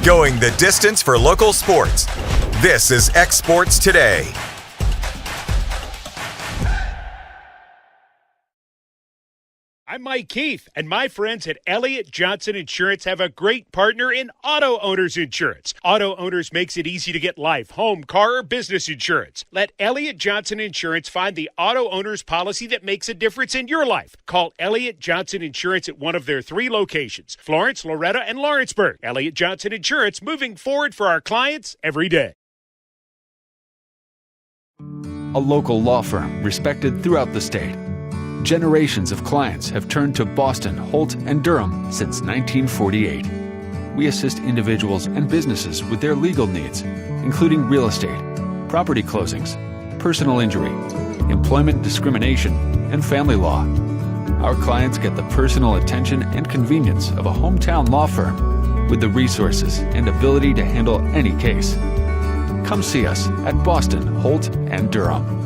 Going the distance for local sports. This is X Sports Today. I'm Mike Keith, and my friends at Elliott Johnson Insurance have a great partner in Auto Owners Insurance. Auto Owners makes it easy to get life, home, car, or business insurance. Let Elliott Johnson Insurance find the Auto Owners policy that makes a difference in your life. Call Elliott Johnson Insurance at one of their 3 locations, Florence, Loretto, and Lawrenceburg. Elliott Johnson Insurance, moving forward for our clients every day. A local law firm respected throughout the state. Generations of clients have turned to Boston, Holt, and Durham since 1948. We assist individuals and businesses with their legal needs, including real estate, property closings, personal injury, employment discrimination, and family law. Our clients get the personal attention and convenience of a hometown law firm with the resources and ability to handle any case. Come see us at Boston, Holt, and Durham.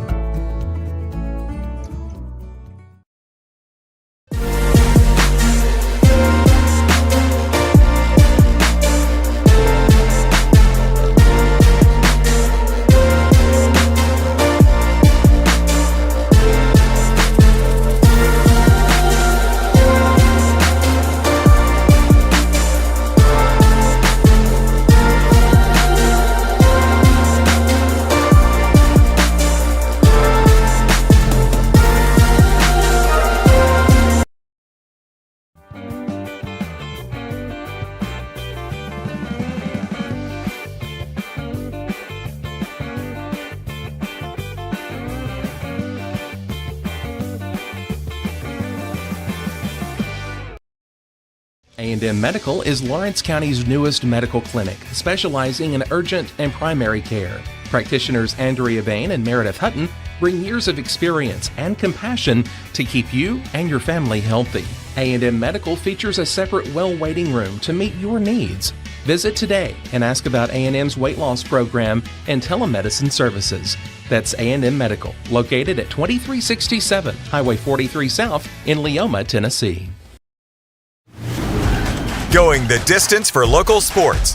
A&M Medical is Lawrence County's newest medical clinic, specializing in urgent and primary care. Practitioners Andrea Bain and Meredith Hutton bring years of experience and compassion to keep you and your family healthy. A&M Medical features a separate well waiting room to meet your needs. Visit today and ask about A&M's weight loss program and telemedicine services. That's A&M Medical, located at 2367 Highway 43 South in Leoma, Tennessee. Going the distance for local sports.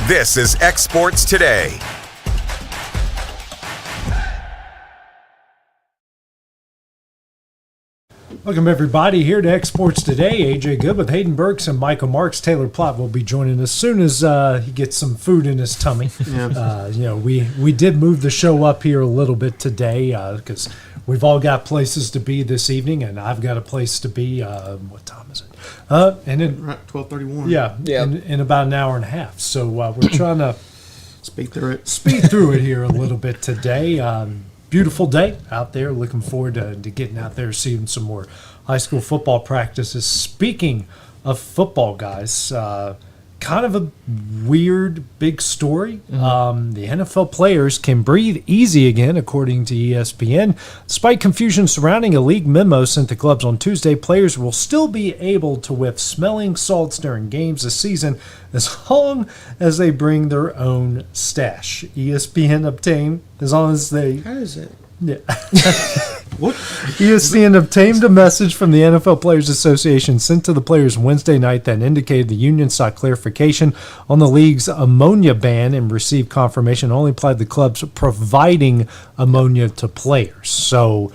This is X Sports Today. Welcome, everybody, here to X Sports Today. AJ Good with Hayden Burks and Michael Marks. Taylor Plott will be joining us as soon as he gets some food in his tummy. Yeah. We did move the show up here a little bit today because we've all got places to be this evening, and I've got a place to be. What time is it? And then right, 12:31. Yeah. In about an hour and a half. So we're trying to speed through it here a little bit today. Beautiful day out there. Looking forward to getting out there, seeing some more high school football practices. Speaking of football, guys, kind of a weird big story. The NFL players can breathe easy again, according to ESPN. Despite confusion surrounding a league memo sent to clubs on Tuesday, players will still be able to whiff smelling salts during games this season as long as they bring their own stash. ESPN obtained, as long as they... How is it? Yeah. What? ESPN obtained a message from the NFL Players Association sent to the players Wednesday night that indicated the union sought clarification on the league's ammonia ban and received confirmation only applied to clubs providing ammonia to players. So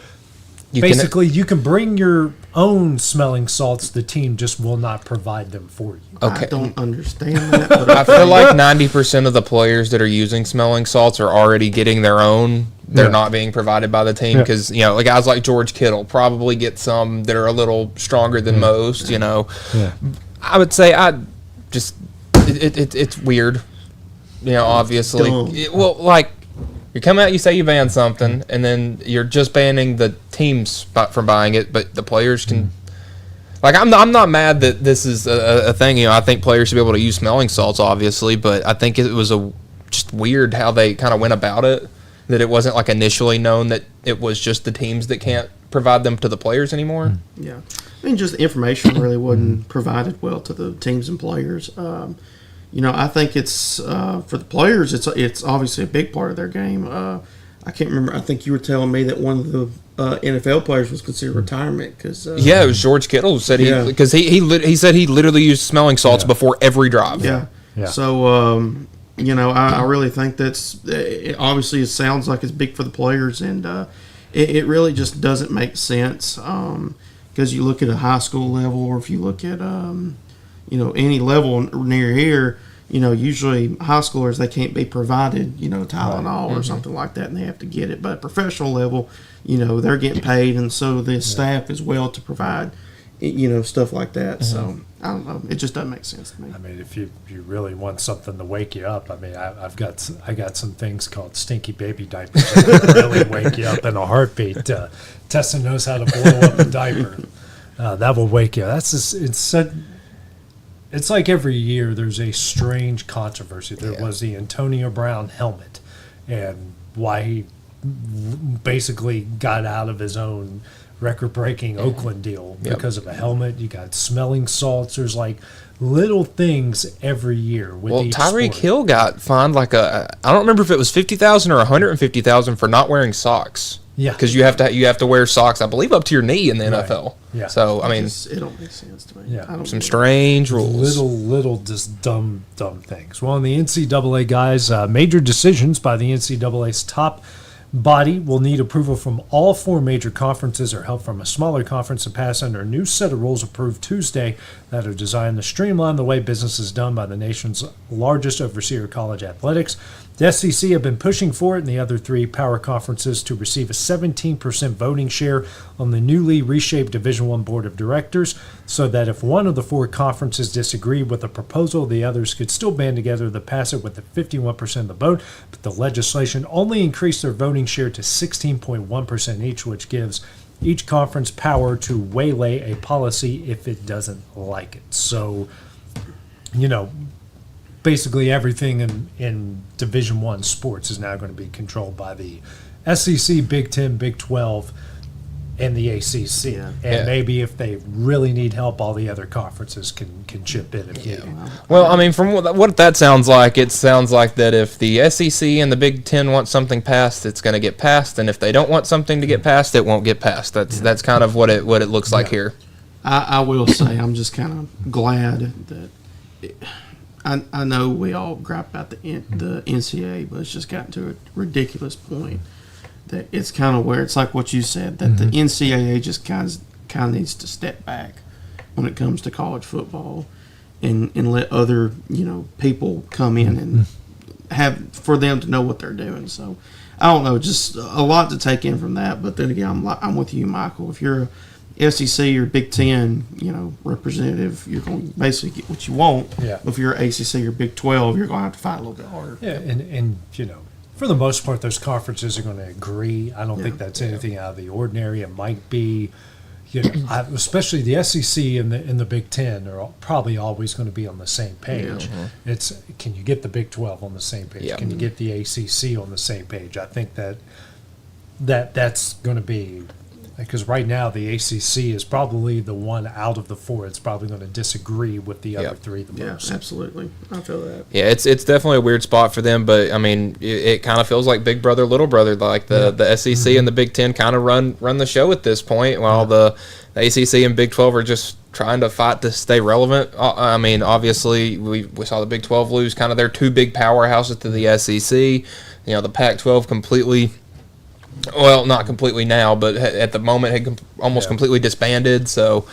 basically, you can bring your own smelling salts. The team just will not provide them for you. Okay. I don't understand that. But I feel like 90% of the players that are using smelling salts are already getting their own. They're not being provided by the team because, like guys like George Kittle probably get some that are a little stronger than most, I would say it's weird, obviously. You come out, you say you ban something, and then you're just banning the teams from buying it, but the players can... I'm not mad that this is a thing. I think players should be able to use smelling salts, obviously, but I think it was just weird how they kind of went about it, that it wasn't initially known that it was just the teams that can't provide them to the players anymore. Yeah. I mean, just the information really wasn't provided well to the teams and players. I think it's for the players. It's obviously a big part of their game. I can't remember. I think you were telling me that one of the NFL players was considered retirement because. It was George Kittle said because he said he literally used smelling salts before every drive. Yeah. Yeah. So, I really think obviously it sounds like it's big for the players, and it really just doesn't make sense because you look at a high school level, or if you look at, any level near here, usually high schoolers, they can't be provided, Tylenol or something like that, and they have to get it. But professional level, they're getting paid, and so the staff as well to provide, stuff like that. So I don't know. It just doesn't make sense to me. I mean, if you really want something to wake you up, I mean, I got some things called stinky baby diapers that really wake you up in a heartbeat. Tessa knows how to blow up a diaper. That will wake you. That's just, it's like every year there's a strange controversy. There was the Antonio Brown helmet, and why he basically got out of his own record-breaking Oakland deal because of a helmet. You got smelling salts. There's like little things every year with each Tyreek sport. Hill got fined I don't remember if it was $50,000 or $150,000 for not wearing socks. Yeah, because you have to wear socks, I believe, up to your knee in the NFL. Yeah. So I mean, it don't make sense to me. Yeah. Some strange rules. Little just dumb things. Well, in the NCAA, guys, major decisions by the NCAA's top body will need approval from all 4 major conferences or help from a smaller conference to pass under a new set of rules approved Tuesday that are designed to streamline the way business is done by the nation's largest overseer of college athletics. The SEC have been pushing for it, and the other 3 power conferences to receive a 17% voting share on the newly reshaped Division I Board of Directors, so that if one of the 4 conferences disagreed with the proposal, the others could still band together to pass it with the 51% of the vote. But the legislation only increased their voting share to 16.1% each, which gives each conference power to waylay a policy if it doesn't like it. So, basically everything in Division I sports is now going to be controlled by the SEC, Big Ten, Big 12, and the ACC. Yeah. And maybe if they really need help, all the other conferences can chip in if needed. Well, I mean, from what that sounds like, it sounds like that if the SEC and the Big Ten want something passed, it's going to get passed, and if they don't want something to get passed, it won't get passed. That's kind of what it looks like here. I will say I'm just kind of glad that I know we all gripe about the NCAA, but it's just gotten to a ridiculous point that it's kind of where it's like what you said, that the NCAA just kind of needs to step back when it comes to college football and let other people come in and have for them to know what they're doing. So I don't know, just a lot to take in from that. But then again, I'm with you, Michael. If you're a SEC or Big Ten, representative, you're going to basically get what you want. Yeah. If you're ACC or Big 12, you're going to have to fight a little bit harder. Yeah, and for the most part, those conferences are going to agree. I don't think that's anything out of the ordinary. It might be, especially the SEC and the Big Ten are probably always going to be on the same page. Yeah. It's, can you get the Big 12 on the same page? Yeah. Can you get the ACC on the same page? I think that's going to be. Because right now the ACC is probably the one out of the 4 that's probably going to disagree with the other 3 the most. Yeah, absolutely. I feel that. Yeah, it's definitely a weird spot for them, but I mean, it kind of feels like big brother, little brother. Like the SEC and the Big Ten kind of run the show at this point, while the ACC and Big 12 are just trying to fight to stay relevant. I mean, obviously we saw the Big 12 lose kind of their 2 big powerhouses to the SEC. The Pac-12 completely. Well, not completely now, but at the moment had almost completely disbanded. So,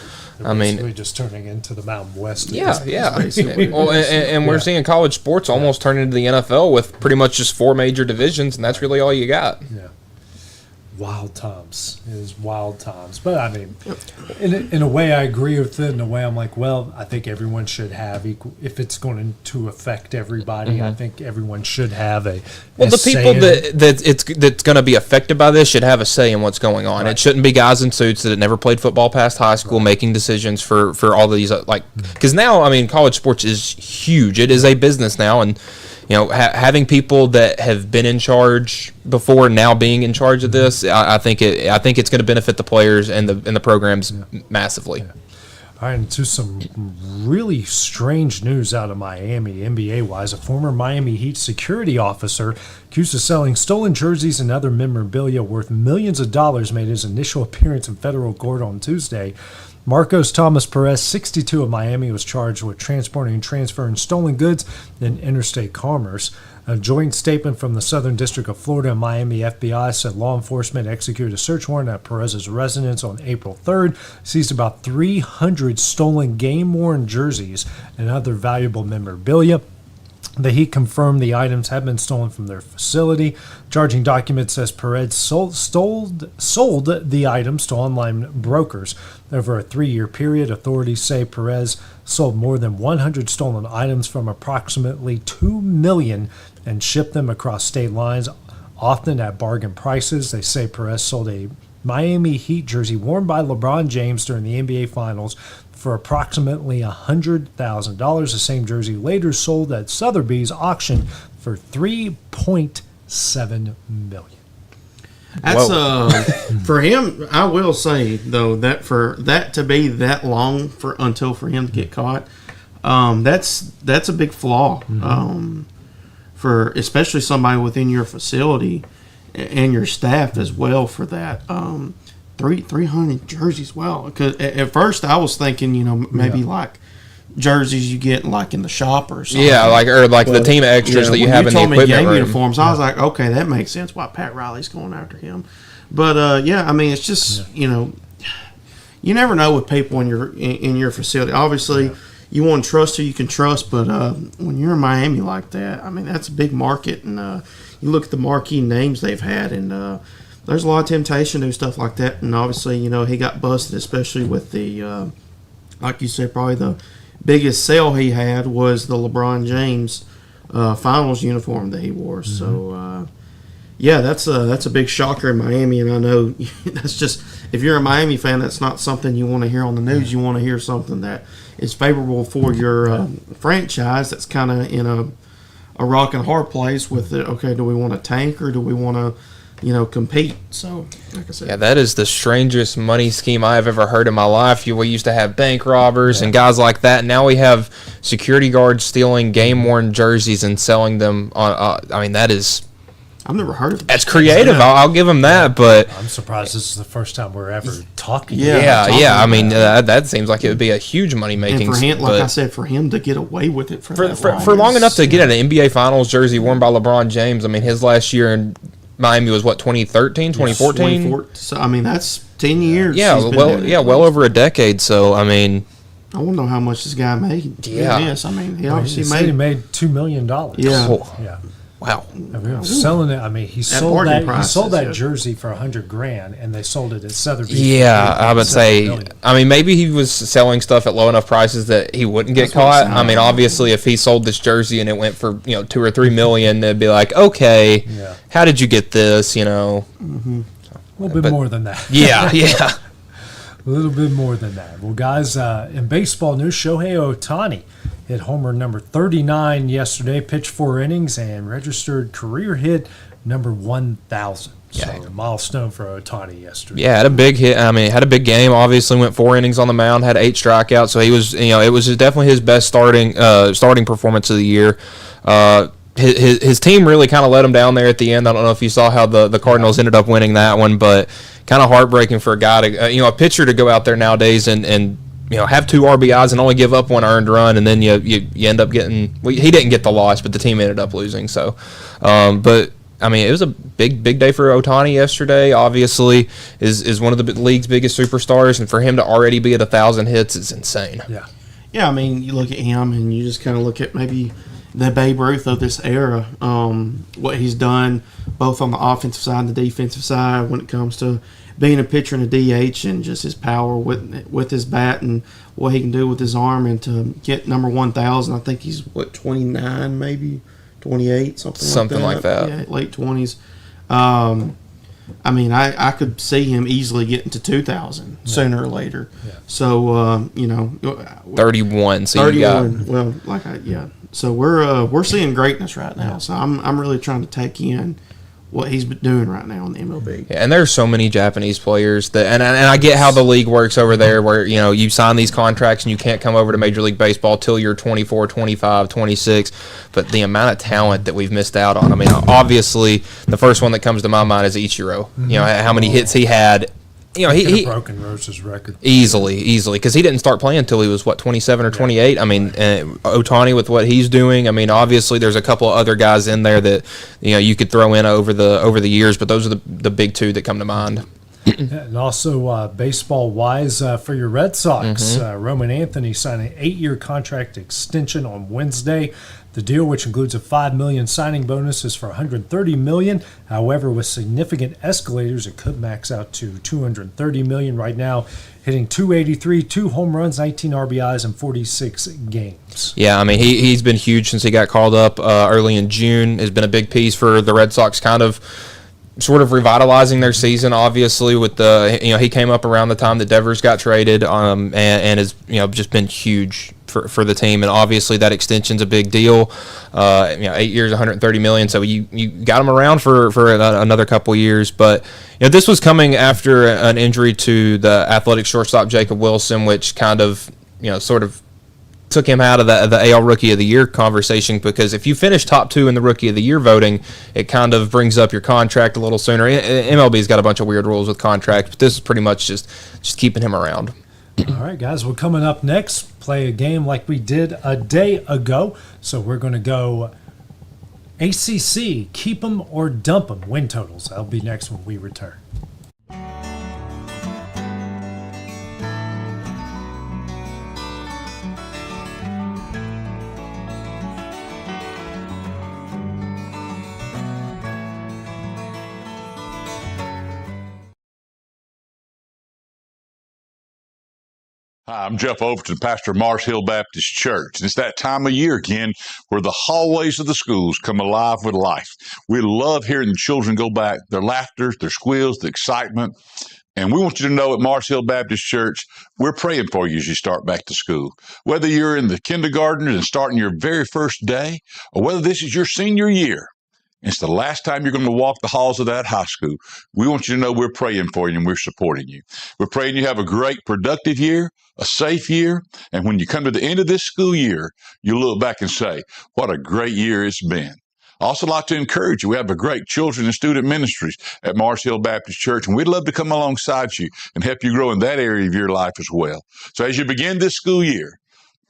I mean, just turning into the Mountain West. Yeah. Well, and we're seeing college sports almost turn into the NFL with pretty much just 4 major divisions, and that's really all you got. Yeah. Wild times. It is wild times. But, I mean, in a way I agree with it. In a way I'm like, well, I think everyone should have equal. If it's going to affect everybody, I think everyone should have the people that's going to be affected by this should have a say in what's going on. Right. It shouldn't be guys in suits that had never played football past high school making decisions for all these, because now, I mean, college sports is huge. It is a business now, and having people that have been in charge before now being in charge of this, I think it's going to benefit the players and the programs massively. Yeah. All right, and to some really strange news out of Miami, NBA-wise. A former Miami Heat security officer accused of selling stolen jerseys and other memorabilia worth millions of dollars made his initial appearance in federal court on Tuesday. Marcos Thomas Perez, 62, of Miami, was charged with transporting and transferring stolen goods in interstate commerce. A joint statement from the Southern District of Florida and Miami FBI said law enforcement executed a search warrant at Perez's residence on April 3rd, seized about 300 stolen game-worn jerseys and other valuable memorabilia. The Heat confirmed the items had been stolen from their facility. Charging document says Perez sold the items to online brokers. Over a 3-year period, authorities say Perez sold more than 100 stolen items from approximately $2 million and shipped them across state lines, often at bargain prices. They say Perez sold a Miami Heat jersey worn by LeBron James during the NBA Finals for approximately $100,000. The same jersey later sold at Sotheby's auction for $3.7 million. That's for him. I will say though that for that to be that long for him to get caught, that's a big flaw. For especially somebody within your facility and your staff as well. For that, 300 jerseys. Well, because at first I was thinking, maybe like jerseys you get like in the shop or something. Yeah, like the team extras that you have in the equipment game room. Uniforms. I was like, okay, that makes sense why Pat Riley's going after him. But I mean, it's just you never know with people in your facility. Obviously, you want to trust who you can trust, but when you're in Miami like that, I mean, that's a big market, and you look at the marquee names they've had, and there's a lot of temptation to do stuff like that. And obviously, he got busted, especially with the, like you said, probably the biggest sale he had was the LeBron James finals uniform that he wore. So, that's a big shocker in Miami. And I know that's just, if you're a Miami fan, that's not something you want to hear on the news. You want to hear something that is favorable for your franchise that's kind of in a rock and hard place with it. Okay, do we want to tank or do we want to compete? So, like I said. Yeah, that is the strangest money scheme I have ever heard in my life. We used to have bank robbers and guys like that. Now we have security guards stealing game-worn jerseys and selling them on. I mean, that is. I've never heard of it. That's creative. I'll give them that, but I'm surprised this is the first time we're ever talking. Yeah. I mean, that seems like it would be a huge money-making. And for him, like I said, for him to get away with it for long enough to get an NBA Finals jersey worn by LeBron James. I mean, his last year in Miami was 2013, 2014? So I mean, that's 10 years. Yeah, well over a decade. So I mean, I want to know how much this guy made. Yeah. Yes, I mean, he obviously he made $2 million. Yeah. Cool. Yeah. Wow. Selling it. I mean, he sold that jersey for $100,000, and they sold it at Sotheby's. Yeah, I would say. I mean, maybe he was selling stuff at low enough prices that he wouldn't get caught. I mean, obviously, if he sold this jersey and it went for $2 or $3 million, they'd be like, okay, how did you get this? A little bit more than that. Yeah. A little bit more than that. Well, guys, in baseball news, Shohei Ohtani hit homer number 39 yesterday, pitched 4 innings, and registered career hit number 1,000. So a milestone for Ohtani yesterday. Yeah, had a big hit. I mean, had a big game. Obviously, went 4 innings on the mound, had 8 strikeouts. So he was, it was definitely his best starting performance of the year. His team really kind of let him down there at the end. I don't know if you saw how the Cardinals ended up winning that one, but kind of heartbreaking for a guy to, a pitcher to go out there nowadays and have 2 RBIs and only give up 1 earned run, and then you end up getting. Well, he didn't get the loss, but the team ended up losing. So, but I mean, it was a big day for Ohtani yesterday. Obviously, is one of the league's biggest superstars, and for him to already be at 1,000 hits is insane. Yeah. I mean, you look at him, and you just kind of look at maybe the Babe Ruth of this era, what he's done both on the offensive side and the defensive side when it comes to being a pitcher and a DH, and just his power with his bat and what he can do with his arm, and to get number 1,000. I think he's 29, maybe 28, something like that. Yeah, late 20s. I mean, I could see him easily getting to 2,000 sooner or later. Yeah. So 31. So 31. So we're seeing greatness right now. So I'm really trying to take in what he's been doing right now in the MLB. Yeah, and there's so many Japanese players that, and I get how the league works over there, where you sign these contracts and you can't come over to Major League Baseball till you're 24, 25, 26. But the amount of talent that we've missed out on. I mean, obviously the first one that comes to my mind is Ichiro. How many hits he had you know, Could he have broken Rose's record easily, because he didn't start playing until he was 27 or 28. I mean, Ohtani with what he's doing. I mean, obviously there's a couple of other guys in there that you could throw in over the years, but those are the big two that come to mind. And also, baseball-wise, for your Red Sox, Roman Anthony signed an 8-year contract extension on Wednesday. The deal, which includes a $5 million signing bonus, is for $130 million. However, with significant escalators, it could max out to $230 million right now, hitting .283, 2 home runs, 19 RBIs in 46 games. Yeah, I mean, he's been huge since he got called up early in June. Has been a big piece for the Red Sox, kind of sort of revitalizing their season, obviously, with he came up around the time that Devers got traded, and has just been huge for the team, and obviously that extension's a big deal. 8 years, $130 million, so you got him around for another couple years. But this was coming after an injury to the athletic shortstop Jacob Wilson, which kind of sort of took him out of the AL Rookie of the Year conversation, because if you finish top 2 in the Rookie of the Year voting, it kind of brings up your contract a little sooner. MLB's got a bunch of weird rules with contracts, but this is pretty much just keeping him around. All right, guys, well, coming up next, play a game like we did a day ago. So we're going to go ACC, keep 'em or dump 'em, win totals. That'll be next when we return. Hi, I'm Jeff Overton, pastor of Mars Hill Baptist Church. It's that time of year again where the hallways of the schools come alive with life. We love hearing the children go back, their laughter, their squeals, the excitement. And we want you to know at Mars Hill Baptist Church, we're praying for you as you start back to school. Whether you're in the kindergarten and starting your very first day, or whether this is your senior year, it's the last time you're going to walk the halls of that high school. We want you to know we're praying for you and we're supporting you. We're praying you have a great, productive year, a safe year, and when you come to the end of this school year, you look back and say, what a great year it's been. I also like to encourage you. We have a great children and student ministries at Mars Hill Baptist Church, and we'd love to come alongside you and help you grow in that area of your life as well. So as you begin this school year,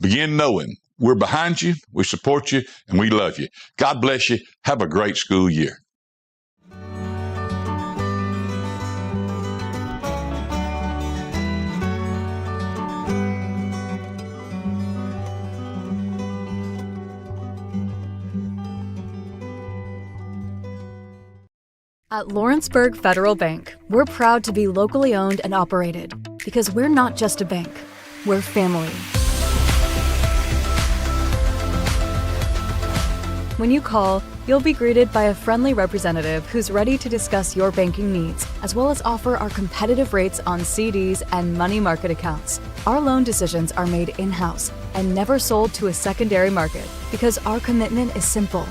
begin knowing we're behind you, we support you, and we love you. God bless you. Have a great school year. At Lawrenceburg Federal Bank, we're proud to be locally owned and operated because we're not just a bank, we're family. When you call, you'll be greeted by a friendly representative who's ready to discuss your banking needs, as well as offer our competitive rates on CDs and money market accounts. Our loan decisions are made in-house and never sold to a secondary market because our commitment is simple.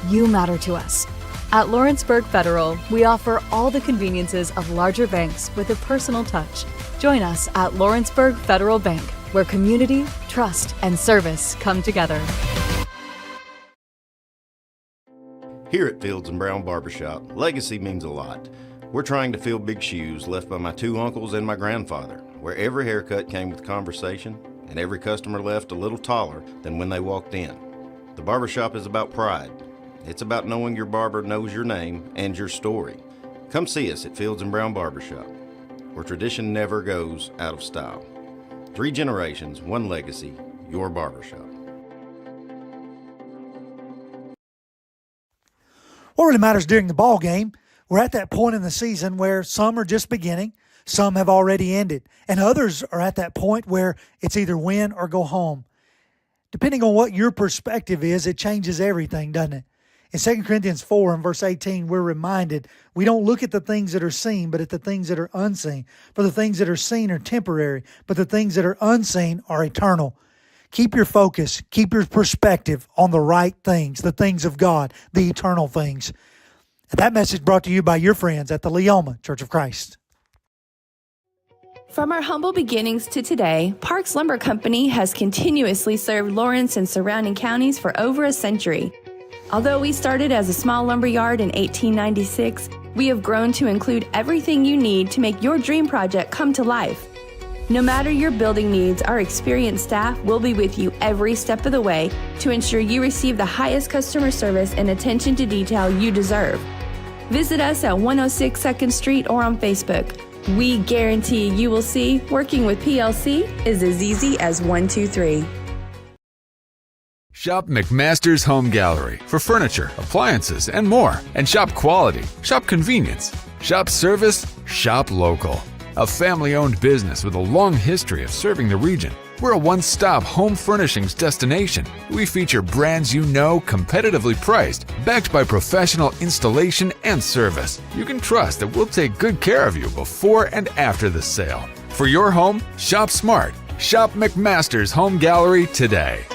You matter to us. At Lawrenceburg Federal, we offer all the conveniences of larger banks with a personal touch. Join us at Lawrenceburg Federal Bank, where community, trust, and service come together. Here at Fields & Brown Barbershop, legacy means a lot. We're trying to fill big shoes left by my 2 uncles and my grandfather, where every haircut came with conversation and every customer left a little taller than when they walked in. The barbershop is about pride. It's about knowing your barber knows your name and your story. Come see us at Fields & Brown Barbershop, where tradition never goes out of style. 3 generations, 1 legacy, your barbershop. What really matters during the ball game, we're at that point in the season where some are just beginning, some have already ended, and others are at that point where it's either win or go home. Depending on what your perspective is, it changes everything, doesn't it? In 2 Corinthians 4 and verse 18, we're reminded we don't look at the things that are seen, but at the things that are unseen. For the things that are seen are temporary, but the things that are unseen are eternal. Keep your focus, keep your perspective on the right things, the things of God, the eternal things. And that message brought to you by your friends at the Leoma Church of Christ. From our humble beginnings to today, Parks Lumber Company has continuously served Lawrence and surrounding counties for over a century. Although we started as a small lumber yard in 1896, We have grown to include everything you need to make your dream project come to life. No matter your building needs, our experienced staff will be with you every step of the way to ensure you receive the highest customer service and attention to detail you deserve. Visit us at 106 2nd Street or on Facebook. We guarantee you will see working with PLC is as easy as 1, 2, 3. Shop McMaster's Home Gallery for furniture, appliances, and more. And shop quality, shop convenience, shop service, shop local. A family-owned business with a long history of serving the region. We're a one-stop home furnishings destination. We feature brands you know, competitively priced, backed by professional installation and service. You can trust that we'll take good care of you before and after the sale. For your home, shop smart. Shop McMaster's Home Gallery today.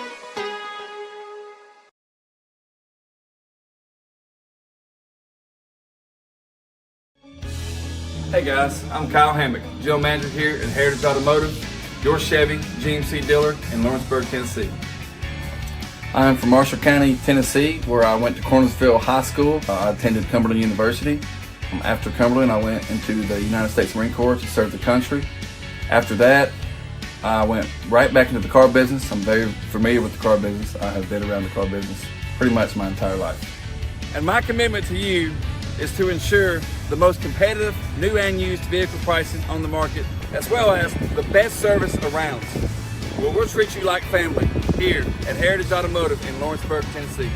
Hey guys, I'm Kyle Hammock, General Manager here at Heritage Automotive, your Chevy GMC dealer in Lawrenceburg, Tennessee. I'm from Marshall County, Tennessee, where I went to Cornersville High School. I attended Cumberland University. After Cumberland, I went into the United States Marine Corps to serve the country. After that, I went right back into the car business. I'm very familiar with the car business. I have been around the car business pretty much my entire life. And my commitment to you is to ensure the most competitive new and used vehicle pricing on the market, as well as the best service around. Well, we'll treat you like family here at Heritage Automotive in Lawrenceburg, Tennessee.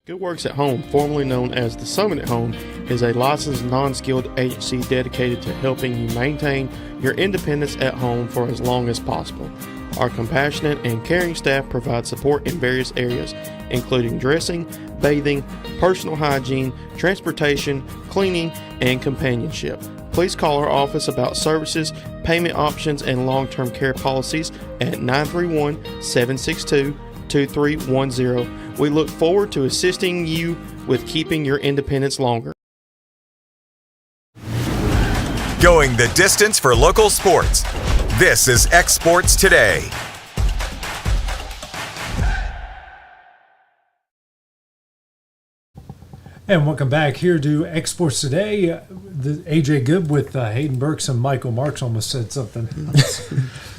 Good Works at Home, formerly known as The Summit at Home, is a licensed non-skilled agency dedicated to helping you maintain your independence at home for as long as possible. Our compassionate and caring staff provide support in various areas, including dressing, bathing, personal hygiene, transportation, cleaning, and companionship. Please call our office about services, payment options, and long-term care policies at 931-762-2310. We look forward to assisting you with keeping your independence longer. Going the distance for local sports. This is X Sports Today. And welcome back here to X Sports Today. AJ Good with Hayden Burks and Michael Marks. Almost said something.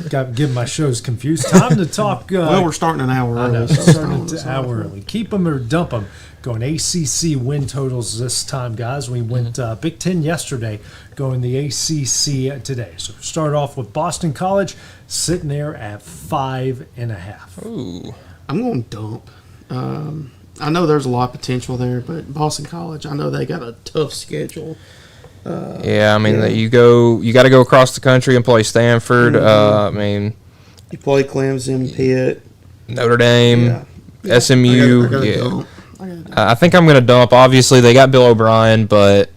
Got getting my shows confused. Time to talk. Well, we're starting an hour early. I know, starting an hour early. Keep them or dump them. Going ACC win totals this time, guys. We went Big Ten yesterday, going the ACC today. So start off with Boston College, sitting there at 5.5. Ooh, I'm going dump. I know there's a lot of potential there, but Boston College, I know they got a tough schedule. Yeah, I mean, you got to go across the country and play Stanford. I mean, you play Clemson, Pitt, Notre Dame, SMU. I think I'm going to dump. Obviously, they got Bill O'Brien, but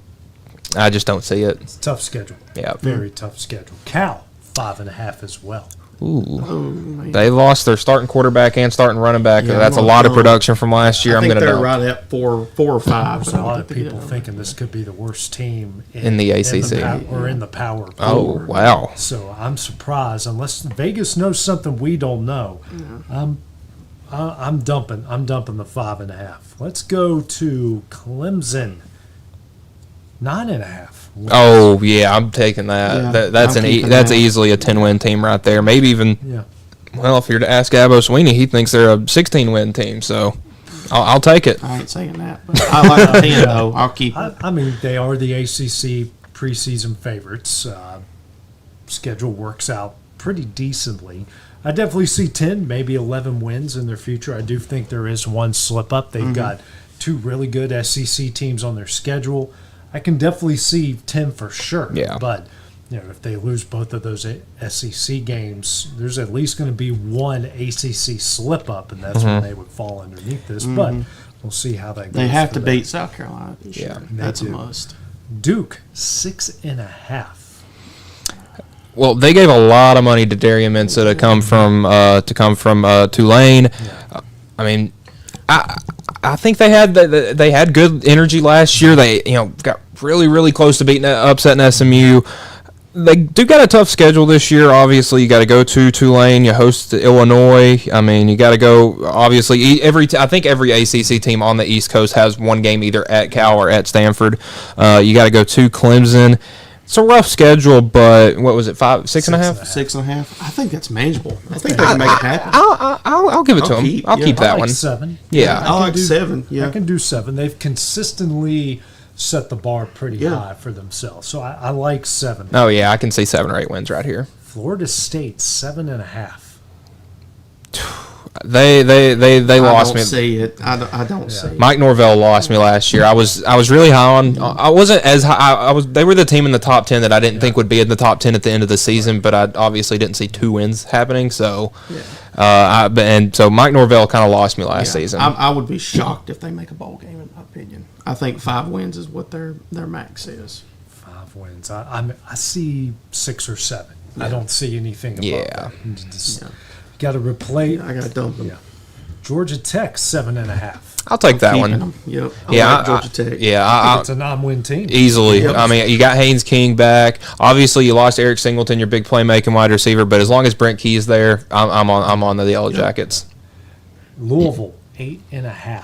I just don't see it. It's a tough schedule. Yeah, very tough schedule. Cal 5.5 as well. Ooh, they lost their starting quarterback and starting running back. Yeah, that's a lot of production from last year. I think they're right at four or five. There's a lot of people thinking this could be the worst team in the ACC or in the Power Four. Oh, wow! So I'm surprised, unless Vegas knows something we don't know. Yeah. I'm dumping the 5.5. Let's go to Clemson. 9.5. Oh yeah, I'm taking that. Yeah, that's easily a 10-win team right there. Maybe even. Yeah. Well, if you're to ask Abbo Sweeney, he thinks they're a 16-win team. So, I'll take it. I ain't saying that, but I like the 10 though. I'll keep it. I mean, they are the ACC preseason favorites. Schedule works out pretty decently. I definitely see 10, maybe 11 wins in their future. I do think there is one slip up. They've got two really good SEC teams on their schedule. I can definitely see 10 for sure. Yeah. But if they lose both of those SEC games, there's at least going to be one ACC slip up, and that's when they would fall underneath this. But we'll see how that goes. They have to beat South Carolina this year. Yeah, that's a must. Duke 6.5. Well, they gave a lot of money to Darian Mensah to come from Tulane. I mean, I think they had good energy last year. They got really close to upsetting SMU. They do got a tough schedule this year. Obviously, you got to go to Tulane. You host Illinois. I mean, you got to go. Obviously, I think every ACC team on the East Coast has one game either at Cal or at Stanford. You got to go to Clemson. It's a rough schedule, but what was it? 6.5? 6.5. I think that's manageable. I think they can make it happen. I'll give it to them. I'll keep that one. 7. Yeah, I like 7. Yeah, I can do 7. They've consistently set the bar pretty high for themselves, so I like 7. Oh yeah, I can see 7 or 8 wins right here. Florida State 7.5. They lost me. I don't see it. I don't see it. Mike Norvell lost me last year. I was really high on. I wasn't as high. They were the team in the top 10 that I didn't think would be in the top 10 at the end of the season, but I obviously didn't see 2 wins happening. So, so Mike Norvell kind of lost me last season. I would be shocked if they make a bowl game, in my opinion. I think 5 wins is what their max is. 5 wins. I see 6 or 7. Yeah. I don't see anything above that. Got to replace. I got to dump them. Yeah. Georgia Tech 7.5. I'll take that one. Yep. Like Georgia Tech. I think it's a non-win team easily. Yep. I mean, you got Haynes King back. Obviously, you lost Eric Singleton, your big playmaking wide receiver. But as long as Brent Key's there, I'm on the Yellow Jackets. Louisville 8.5.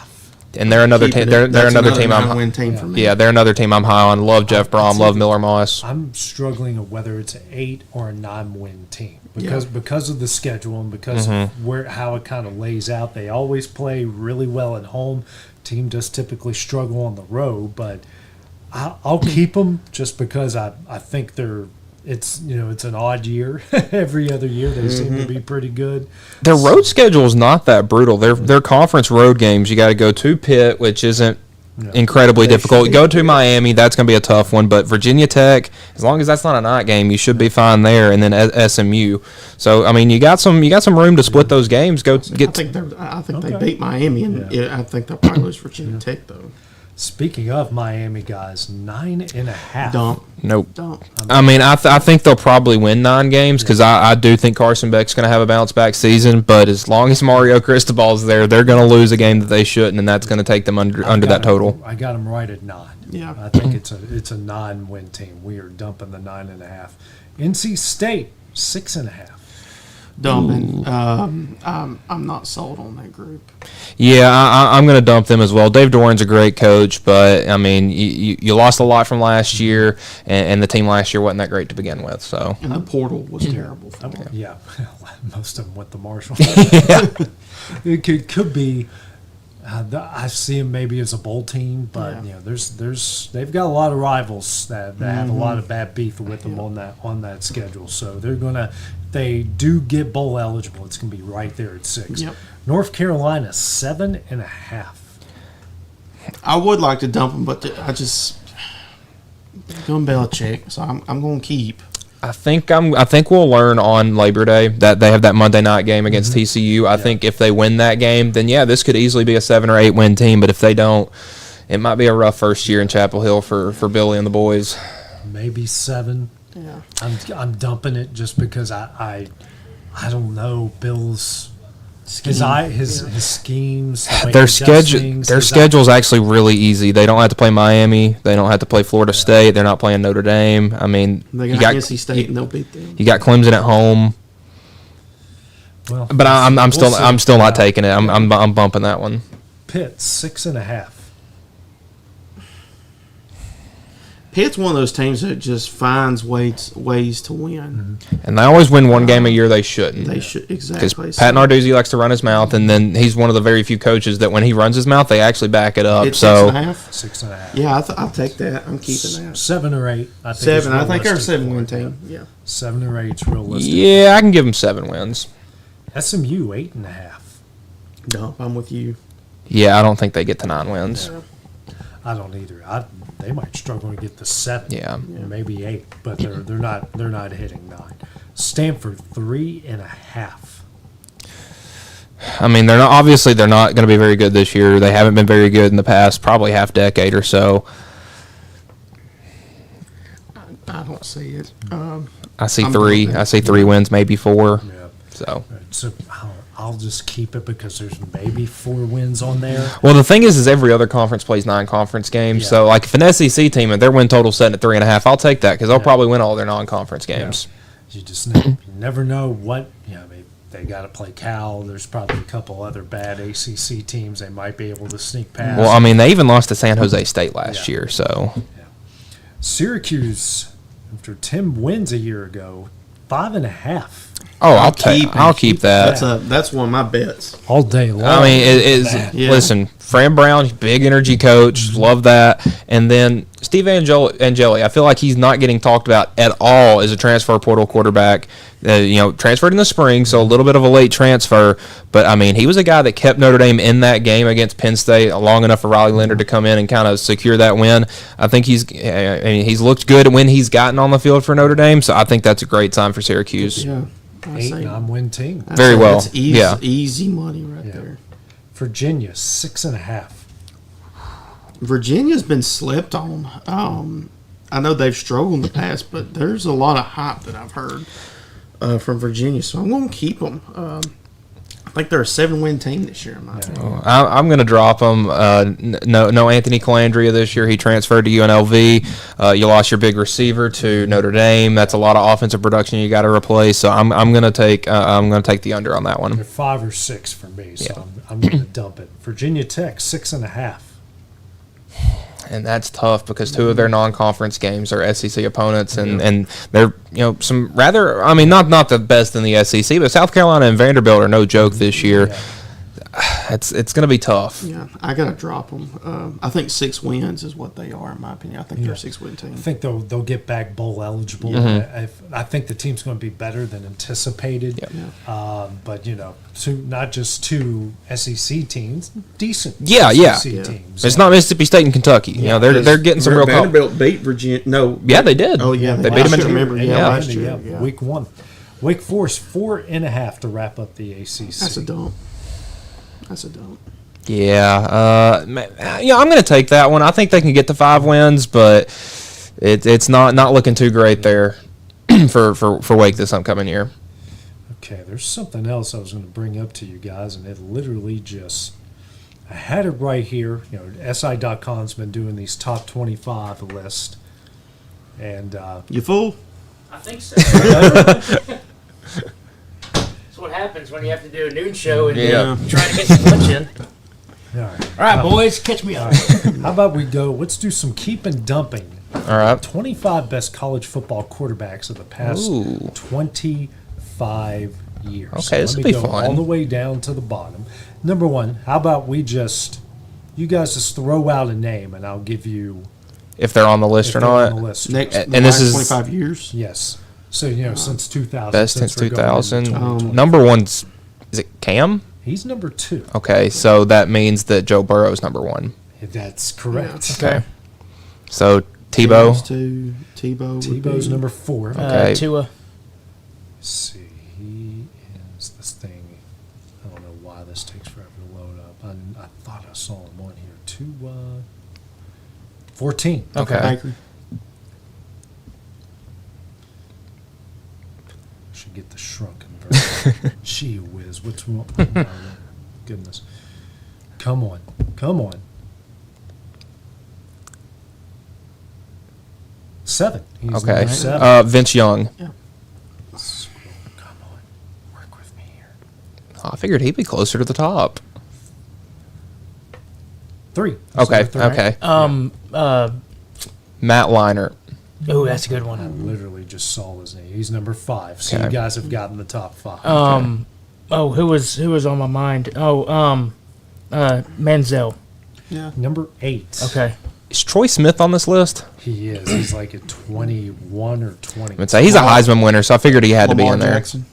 And they're another team. They're another team. Win team for me. Yeah, they're another team I'm high on. Love Jeff Brom. Love Miller Moss. I'm struggling of whether it's an 8 or a 9-win team because of the schedule and because of how it kind of lays out. They always play really well at home. Team does typically struggle on the road, but I'll keep them just because I think it's an odd year. Every other year they seem to be pretty good. Their road schedule is not that brutal. Their conference road games, you got to go to Pitt, which isn't incredibly difficult. Go to Miami, that's going to be a tough one. But Virginia Tech, as long as that's not a night game, you should be fine there. And then SMU. So I mean, you got some room to split those games. I think they beat Miami, and I think they'll probably lose Virginia Tech though. Speaking of Miami, guys, 9.5. Dump. Nope. Dump. I mean, I think they'll probably win 9 games because I do think Carson Beck's going to have a bounce-back season. But as long as Mario Cristobal's there, they're going to lose a game that they shouldn't, and that's going to take them under that total. I got them right at 9. Yeah. I think it's a 9-win team. We are dumping the 9.5. NC State, 6.5. Dumping. I'm not sold on that group. Yeah, I'm going to dump them as well. Dave Doran's a great coach, but I mean, you lost a lot from last year, and the team last year wasn't that great to begin with. So and the portal was terrible for them. Yeah, most of them went to Marshall. It could be. I see them maybe as a bowl team, but they've got a lot of rivals that have a lot of bad beef with them on that schedule. So they do get bowl eligible. It's gonna be right there at 6. Yep. North Carolina 7.5. I would like to dump them, but I just going Belichick, so I'm going to keep. I think we'll learn on Labor Day that they have that Monday night game against TCU. I think if they win that game, then this could easily be a 7 or 8 win team. But if they don't, it might be a rough first year in Chapel Hill for Billy and the boys. Maybe 7. Yeah, I'm dumping it just because I don't know Bill's his schemes. Their schedule's actually really easy. They don't have to play Miami. They don't have to play Florida State. They're not playing Notre Dame. I mean, they got NC State and they'll beat them. You got Clemson at home. Well, but I'm still not taking it. I'm bumping that one. Pitt 6.5. Pitt's one of those teams that just finds ways to win, and they always win one game a year. They shouldn't. They should exactly. Because Pat Narduzzi likes to run his mouth, and then he's one of the very few coaches that when he runs his mouth, they actually back it up. It's so 6.5. Yeah, I'll take that. I'm keeping that. 7 or 8. I think 7. I think they're a 7-win team. Yeah. 7 or 8's realistic. Yeah, I can give them 7 wins. SMU 8.5. Dump. I'm with you. Yeah, I don't think they get to 9 wins. Yeah. I don't either. They might struggle to get to 7. Yeah. Maybe 8, but they're not hitting 9. Stanford 3.5. I mean, they're not going to be very good this year. They haven't been very good in the past, probably half decade or so. I don't see it. I see 3. I see 3 wins, maybe 4. Yeah. So I'll just keep it because there's maybe 4 wins on there. Well, the thing is every other conference plays 9 conference games. Yeah. So, like, if an SEC team and their win total setting at 3.5, I'll take that because they'll probably win all their non-conference games. You just never know what, they got to play Cal. There's probably a couple other bad ACC teams they might be able to sneak past. Well, I mean, they even lost to San Jose State last year, so. Syracuse, after Tim wins a year ago, 5.5. Oh, I'll keep that. That's one of my bets all day long. I mean, listen, Fran Brown, big energy coach, love that. And then Steve Angeli, I feel like he's not getting talked about at all as a transfer portal quarterback. Transferred in the spring, so a little bit of a late transfer. But, I mean, he was a guy that kept Notre Dame in that game against Penn State long enough for Riley Leonard to come in and kind of secure that win. I think he's looked good when he's gotten on the field for Notre Dame, so I think that's a great sign for Syracuse. Yeah. 8-9 win team. Very well. That's easy money right there. Virginia, 6.5. Virginia's been slept on. I know they've struggled in the past, but there's a lot of hype that I've heard from Virginia, so I'm going to keep them. I think they're a 7-win team this year, in my opinion. I'm going to drop them. No Anthony Calandria this year. He transferred to UNLV. You lost your big receiver to Notre Dame. That's a lot of offensive production you got to replace. So I'm going to take the under on that one. They're 5 or 6 for me, so I'm going to dump it. Virginia Tech, 6.5. And that's tough because 2 of their non-conference games are SEC opponents, and they're some rather, I mean, not the best in the SEC, but South Carolina and Vanderbilt are no joke this year. Yeah. It's going to be tough. Yeah, I got to drop them. I think 6 wins is what they are, in my opinion. I think they're a 6-win team. I think they'll get back bowl eligible. Mm-hmm. I think the team's going to be better than anticipated. Yep. But not just 2 SEC teams, decent. SEC teams. It's not Mississippi State and Kentucky. They're getting some real. Vanderbilt beat Virginia. No. Yeah, they did. Oh yeah, they beat them. Last year. Week 1. Wake Forest 4.5 to wrap up the ACC. That's a dump. Yeah, I'm going to take that one. I think they can get to 5 wins, but it's not looking too great there for Wake this upcoming year. Okay, there's something else I was going to bring up to you guys, and it literally I had it right here. SI.com's been doing these top 25 list, and you fool? I think so. That's what happens when you have to do a noon show and try to get some lunch in. All right, boys, catch me up. How about we go? Let's do some keep and dumping. All right. 25 best college football quarterbacks of the past 25 years. Okay, this will be fun. All the way down to the bottom. Number 1, how about you guys just throw out a name, and I'll give you if they're on the list or not. On the list. Next, and this is 25 years. Yes. So since 2000. Best since 2000. Number 1's is it Cam? He's number 2. Okay, so that means that Joe Burrow's number 1. That's correct. Okay. So Tebow. Tebow's number 4. Okay. Tua. Let's see. He is this thing. I don't know why this takes forever to load up. I thought I saw him on here. 14. Okay. Should get the shrunken version. Gee whiz, what's wrong? Oh, goodness. Come on. 7. He's okay. number 7. Vince Young. Yeah. Come on. Work with me here. I figured he'd be closer to the top. 3. Okay. Matt Leinart. Oh, that's a good one. I literally just saw his name. He's number 5. So Okay. you guys have gotten the top 5. Who was on my mind? Manziel. Yeah. Number 8. Okay. Is Troy Smith on this list? He is. He's like at 21 or 20. I would say he's a Heisman winner, so I figured he had to be in there. Jackson.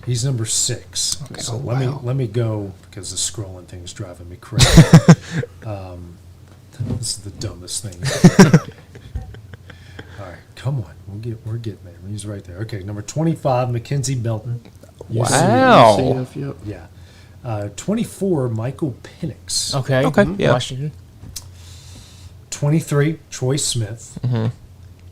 He's number 6. Okay, so let me go because the scrolling thing's driving me crazy. This is the dumbest thing. All right, come on. We're getting there. He's right there. Okay, number 25, Mackenzie Belton. Wow. UCF, Yeah. 24, Michael Penix. Okay. Yeah. Washington. 23, Troy Smith. Mm-hmm.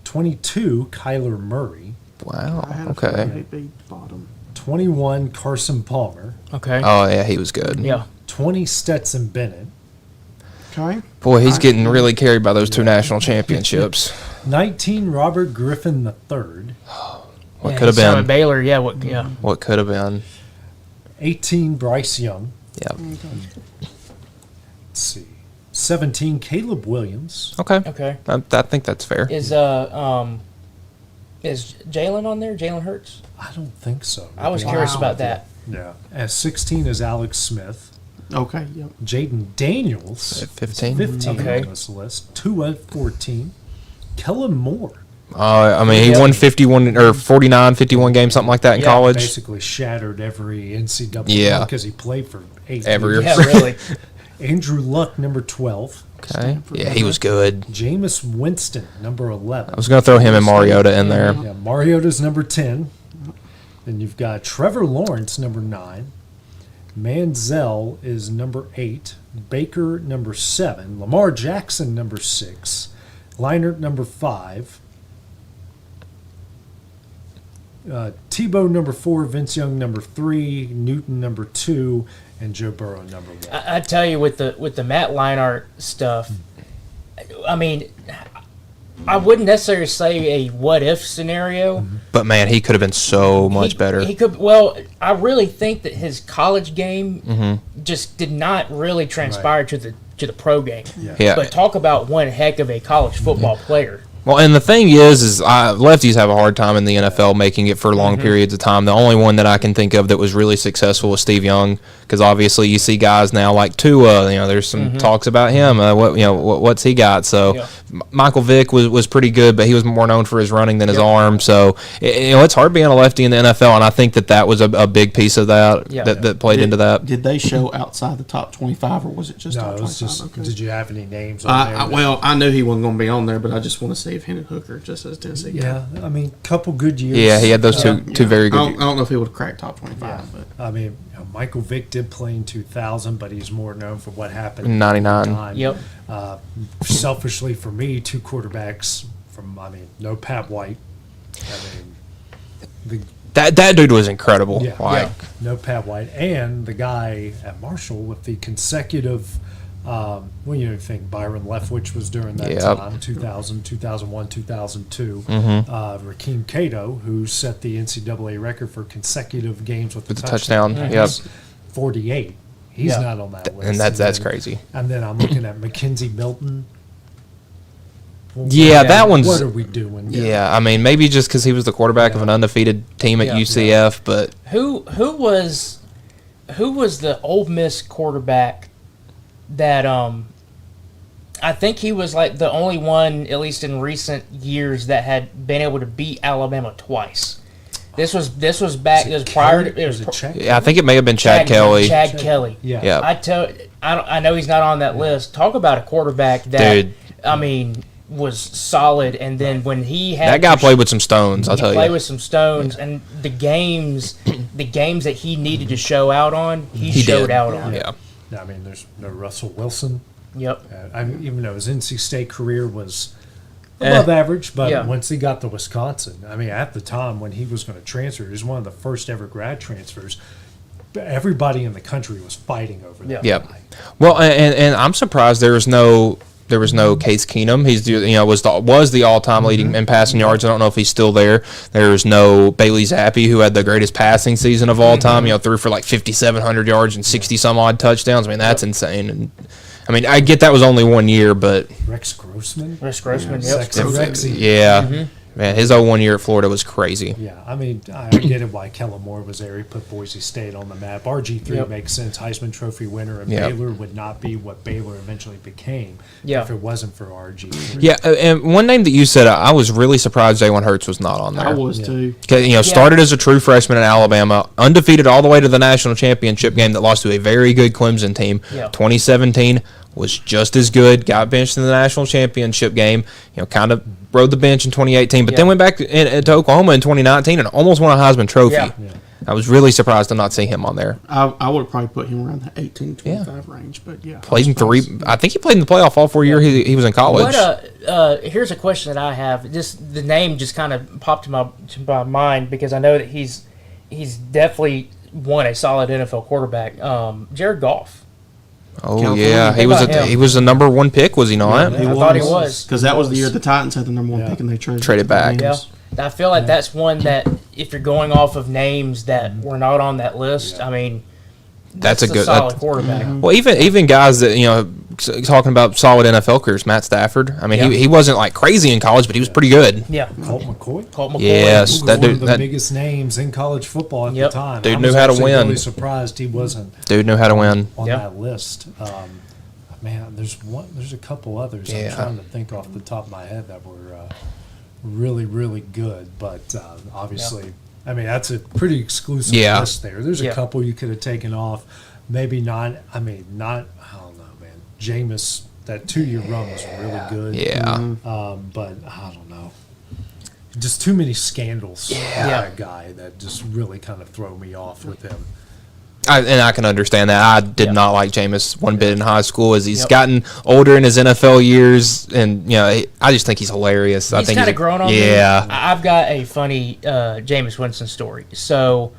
22, Kyler Murray. Wow. I had a Okay. feeling they'd be bottom. 21, Carson Palmer. Okay. Oh, yeah, he was good. Yeah. 20, Stetson Bennett. Okay. Boy, he's getting really carried by those two national championships. 19, Robert Griffin III. What could have been? At Baylor, yeah. What could have been? 18, Bryce Young. Yep. Let's see. 17, Caleb Williams. Okay. I think that's fair. Is Jalen on there? Jalen Hurts? I don't think so. I was curious about that. Yeah. At 16 is Alex Smith. Okay, yep. Jaden Daniels. At 15. 15 Okay. on this list. 2 at 14. Kellen Moore. I mean, he won 51 or 49, 51 games, something like that in college. Basically shattered every NCAA because he played for 8 every years. Yeah, really. Andrew Luck, number 12. Okay. Yeah, he was good. Jameis Winston, number 11. I was going to throw him and Mariota in there. Yeah, Mariota's number 10. Then you've got Trevor Lawrence, number 9. Manziel is number 8. Baker, number 7. Lamar Jackson, number 6. Leinart, number 5. Tebow, number 4. Vince Young, number 3. Newton, number 2. And Joe Burrow, number 1. I tell you, with the Matt Leinart stuff, I mean, I wouldn't necessarily say a what-if scenario. But, man, he could have been so much better. He could. Well, I really think that his college game just did not really transpire to the pro game. Yeah. But talk about one heck of a college football player. Well, and the thing is lefties have a hard time in the NFL making it for long periods of time. The only one that I can think of that was really successful was Steve Young, because obviously you see guys now like Tua. There's some talks about him. What's he got? So Michael Vick was pretty good, but he was more known for his running than his arm. So it's hard being a lefty in the NFL, and I think that was a big piece of that that played into that. Did they show outside the top 25, or was it just top 25? No, it was just. Okay. Did you have any names on there? Well, I knew he wasn't going to be on there, but I just want to see if Hendon Hooker just as Tennessee guy. Yeah, I mean, couple good years. Yeah, he had those two very good years. I don't know if he would have cracked top 25. Yeah. But I mean, Michael Vick did play in 2000, but he's more known for what happened in 99. Yep. Selfishly for me, 2 quarterbacks no Pat White. That dude was incredible. Yeah, no Pat White. And the guy at Marshall with the consecutive, you think Byron Leftwich was during that time, 2000, 2001, 2002. Rakeem Cato, who set the NCAA record for consecutive games with the touchdown. Yep. 48. He's not on that list. And that's crazy. And then I'm looking at Mackenzie Milton. Yeah, that one's. What are we doing? Yeah, I mean, maybe just because he was the quarterback of an undefeated team at UCF, but who was the Ole Miss quarterback that I think he was like the only one, at least in recent years, that had been able to beat Alabama twice. This was back. It was prior. I think it may have been Chad Kelly. Chad Kelly. Yeah. I know he's not on that list. Talk about a quarterback that was solid, and then when he had that guy played with some stones, I'll tell you. Played with some stones, and the games that he needed to show out on, he showed out on. Yeah. I mean, there's no Russell Wilson. Yep. Even though his NC State career was above average, but once he got to Wisconsin, I mean, at the time when he was going to transfer, he was one of the first ever grad transfers. Everybody in the country was fighting over that guy. Well, and I'm surprised there was no Case Keenum. He's was the all-time leading in passing yards. I don't know if he's still there. There's no Bailey Zappi, who had the greatest passing season of all time. Threw for like 5,700 yards and 60 some odd touchdowns. I mean, that's insane. And I mean, I get that was only 1 year, but Rex Grossman. Yeah. Man, his 0-1 year at Florida was crazy. Yeah, I mean, I get it why Kellen Moore was there. He put Boise State on the map. RG3 makes sense. Heisman Trophy winner, and Baylor would not be what Baylor eventually became if it wasn't for RG3. Yeah, and one name that you said, I was really surprised Jalen Hurts was not on there. I was too. Started as a true freshman at Alabama, undefeated all the way to the national championship game that lost to a very good Clemson team. 2017 was just as good, got benched in the national championship game, kind of rode the bench in 2018, but then went back to Oklahoma in 2019 and almost won a Heisman Trophy. I was really surprised to not see him on there. I would have probably put him around the 18-25 range, but Played in I think he played in the playoff all 4 years he was in college. Here's a question that I have. The name just kind of popped to my mind because I know that he's he's definitely a solid NFL quarterback. Jared Goff. Oh California. yeah, he was the number 1 pick, was he not? I thought he was, because that was the year the Titans had the number 1 pick and they traded back. Yeah, I feel like that's one that if you're going off of names that were not on that list, I mean, that's a good solid quarterback. Well, even guys that talking about solid NFL careers, Matt Stafford. I mean, he wasn't like crazy in college, but he was pretty good. Yeah, Colt McCoy. Yes, that dude, one of the biggest names in college football at the time. Dude knew how to win. Really surprised he wasn't. Dude knew how to win on that list. Man, there's a couple others I'm trying to think off the top of my head that were really, really good, but obviously, I mean, that's a pretty exclusive list there. There's a couple you could have taken off. Maybe not. I don't know, man. Jameis, that 2-year run was really good. Yeah. But I don't know. Just too many scandals with that guy that just really kind of throw me off with him. I can understand that. I did not like Jameis one bit in high school. As he's gotten older in his NFL years, and I just think he's hilarious. He's kind of grown on me. Yeah. I've got a funny Jameis Winston story. So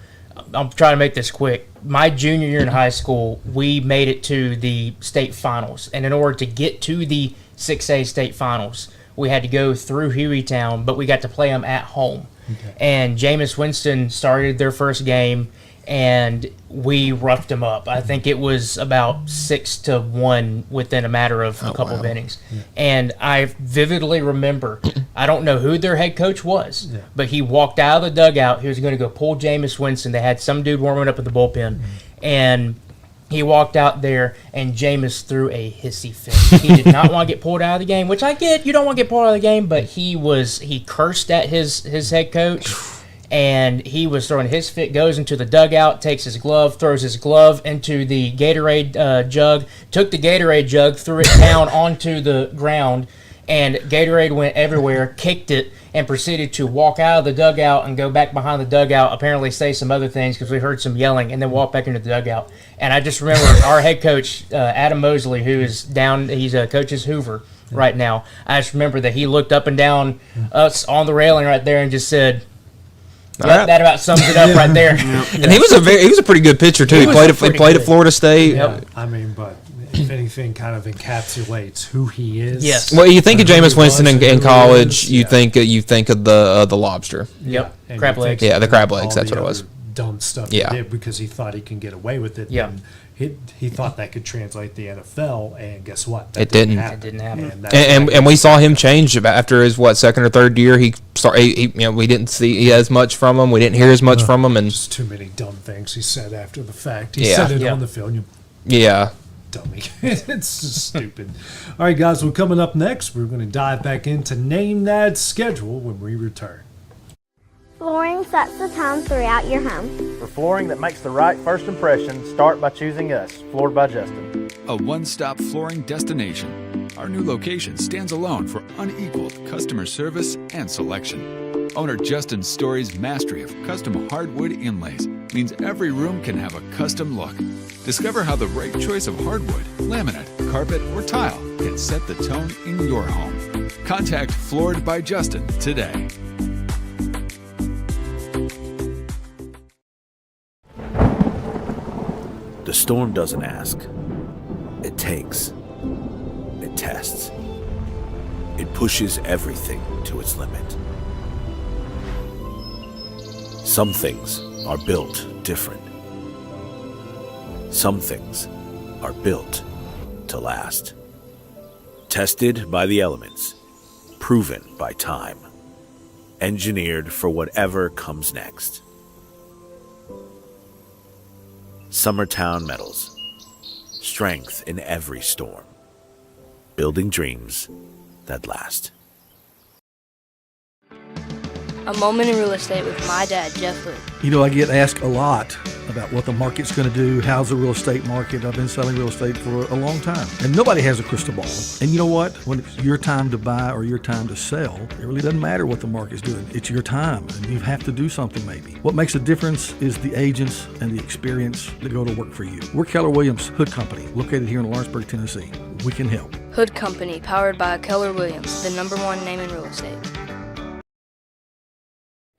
I'm trying to make this quick. My junior year in high school, we made it to the state finals, and in order to get to the 6A state finals, we had to go through Hueytown, but we got to play them at home. Okay. And Jameis Winston started their first game, and we roughed him up. I think it was about 6-1 within a matter of a couple of innings. Yeah. And I vividly remember, I don't know who their head coach was, but he walked out of the dugout. He was going to go pull Jameis Winston. They had some dude warming up at the bullpen, and he walked out there, and Jameis threw a hissy fit. He did not want to get pulled out of the game, which I get. You don't want to get pulled out of the game, but he cursed at his head coach. And he was throwing his fit, goes into the dugout, takes his glove, throws his glove into the Gatorade jug, took the Gatorade jug, threw it down onto the ground, and Gatorade went everywhere, kicked it, and proceeded to walk out of the dugout and go back behind the dugout, apparently say some other things because we heard some yelling, and then walk back into the dugout. And I just remember our head coach, Adam Mosley, who is down, he's coaches Hoover right now. I just remember that he looked up and down us on the railing right there and just said, that about sums it up right there. And he was a pretty good pitcher too. He played at Florida State. Yep. I mean, but if anything, kind of encapsulates who he is. Yes. Well, you think of Jameis Winston in college, you think of the lobster. Yep. Crab legs. Yeah, the crab legs. That's what it was. Dumb stuff he did because he thought he can get away with it. Yeah. He thought that could translate the NFL, and guess what? That it didn't. It didn't happen. And we saw him change after his second or third year. We didn't see as much from him. We didn't hear as much from him, and just too many dumb things he said after the fact. He said it on the field. Dummy. It's just stupid. All right, guys. Well, coming up next, we're going to dive back into Name That Schedule when we return. Flooring sets the tone throughout your home. For flooring that makes the right first impression, start by choosing us, Floored by Justin. A one-stop flooring destination. Our new location stands alone for unequaled customer service and selection. Owner Justin Story's mastery of custom hardwood inlays means every room can have a custom look. Discover how the right choice of hardwood, laminate, carpet, or tile can set the tone in your home. Contact Floored by Justin today. The storm doesn't ask. It takes. It tests. It pushes everything to its limit. Some things are built different. Some things are built to last. Tested by the elements. Proven by time. Engineered for whatever comes next. Summertown Metals. Strength in every storm. Building dreams that last. A moment in real estate with my dad, Jeff Hood. You know, I get asked a lot about what the market's going to do. How's the real estate market? I've been selling real estate for a long time. And nobody has a crystal ball. And you know what? When it's your time to buy or your time to sell, it really doesn't matter what the market's doing. It's your time, and you have to do something maybe. What makes a difference is the agents and the experience that go to work for you. We're Keller Williams Hood Company, located here in Lawrenceburg, Tennessee. We can help. Hood Company, powered by Keller Williams, the #1 name in real estate.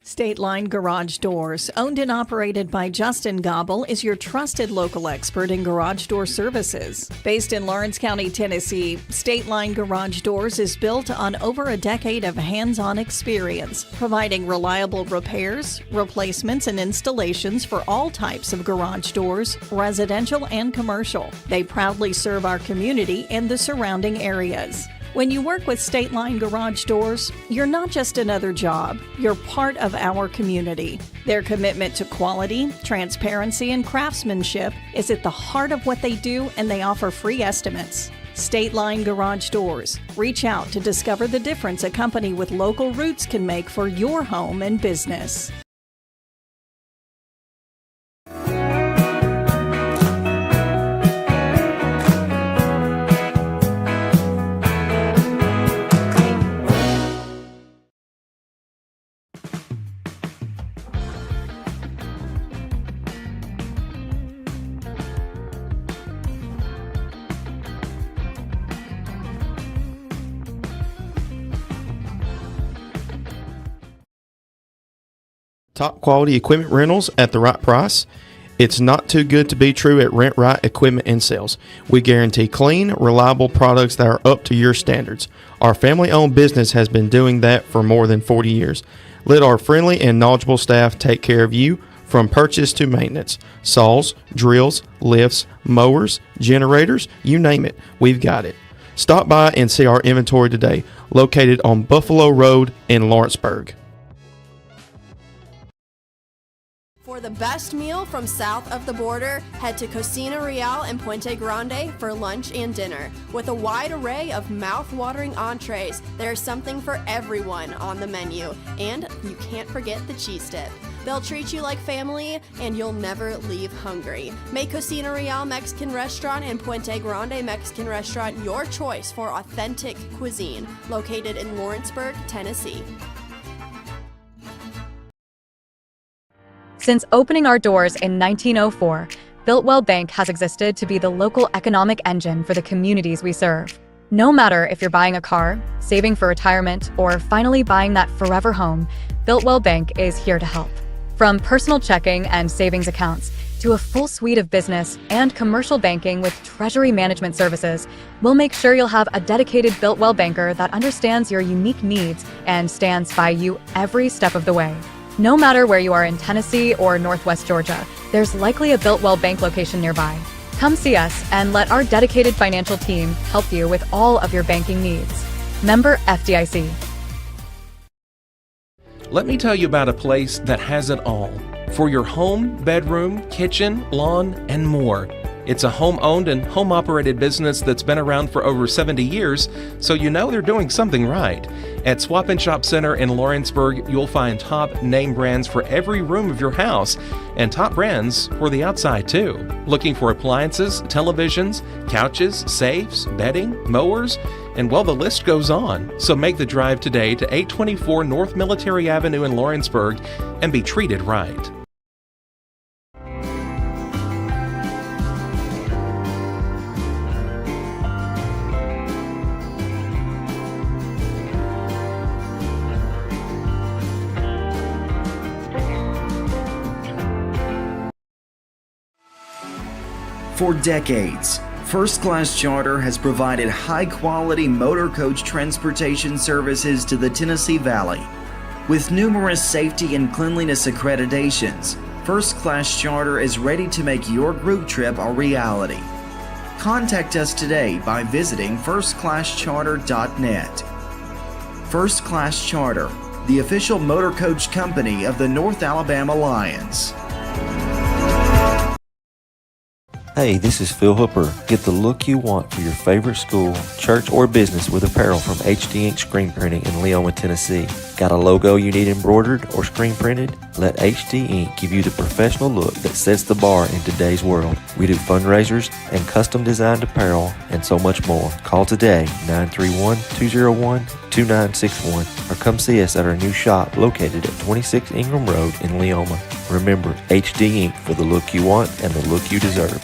State Line Garage Doors, owned and operated by Justin Gobble, is your trusted local expert in garage door services. Based in Lawrence County, Tennessee, State Line Garage Doors is built on over a decade of hands-on experience, providing reliable repairs, replacements, and installations for all types of garage doors, residential and commercial. They proudly serve our community and the surrounding areas. When you work with State Line Garage Doors, you're not just another job, you're part of our community. Their commitment to quality, transparency, and craftsmanship is at the heart of what they do, and they offer free estimates. State Line Garage Doors. Reach out to discover the difference a company with local roots can make for your home and business. Top quality equipment rentals at the right price. It's not too good to be true at Rent Right Equipment and Sales. We guarantee clean, reliable products that are up to your standards. Our family-owned business has been doing that for more than 40 years. Let our friendly and knowledgeable staff take care of you from purchase to maintenance. Saws, drills, lifts, mowers, generators, you name it, we've got it. Stop by and see our inventory today, located on Buffalo Road in Lawrenceburg. For the best meal from south of the border, head to Cocina Real in Puente Grande for lunch and dinner. With a wide array of mouth-watering entrees, there's something for everyone on the menu. And you can't forget the cheese dip. They'll treat you like family, and you'll never leave hungry. Make Cocina Real Mexican Restaurant and Puente Grande Mexican Restaurant your choice for authentic cuisine, located in Lawrenceburg, Tennessee. Since opening our doors in 1904, Builtwell Bank has existed to be the local economic engine for the communities we serve. No matter if you're buying a car, saving for retirement, or finally buying that forever home, Builtwell Bank is here to help. From personal checking and savings accounts to a full suite of business and commercial banking with treasury management services, we'll make sure you'll have a dedicated Builtwell banker that understands your unique needs and stands by you every step of the way. No matter where you are in Tennessee or Northwest Georgia, there's likely a Builtwell Bank location nearby. Come see us and let our dedicated financial team help you with all of your banking needs. Member FDIC. Let me tell you about a place that has it all. For your home, bedroom, kitchen, lawn, and more. It's a home-owned and home-operated business that's been around for over 70 years, so you know they're doing something right. At Swap and Shop Center in Lawrenceburg, you'll find top name brands for every room of your house, and top brands for the outside too. Looking for appliances, televisions, couches, safes, bedding, mowers, and well, the list goes on. So make the drive today to 824 North Military Avenue in Lawrenceburg and be treated right. For decades, First Class Charter has provided high-quality motor coach transportation services to the Tennessee Valley. With numerous safety and cleanliness accreditations, First Class Charter is ready to make your group trip a reality. Contact us today by visiting firstclasscharter.net. First Class Charter, the official motor coach company of the North Alabama Lions. Hey, this is Phil Hooper. Get the look you want for your favorite school, church, or business with apparel from HD Ink Screen Printing in Leoma, Tennessee. Got a logo you need embroidered or screen printed? Let HD Ink give you the professional look that sets the bar in today's world. We do fundraisers and custom designed apparel and so much more. Call today, 931-201-2961, or come see us at our new shop located at 26 Ingram Road in Leoma. Remember, HD Ink for the look you want and the look you deserve.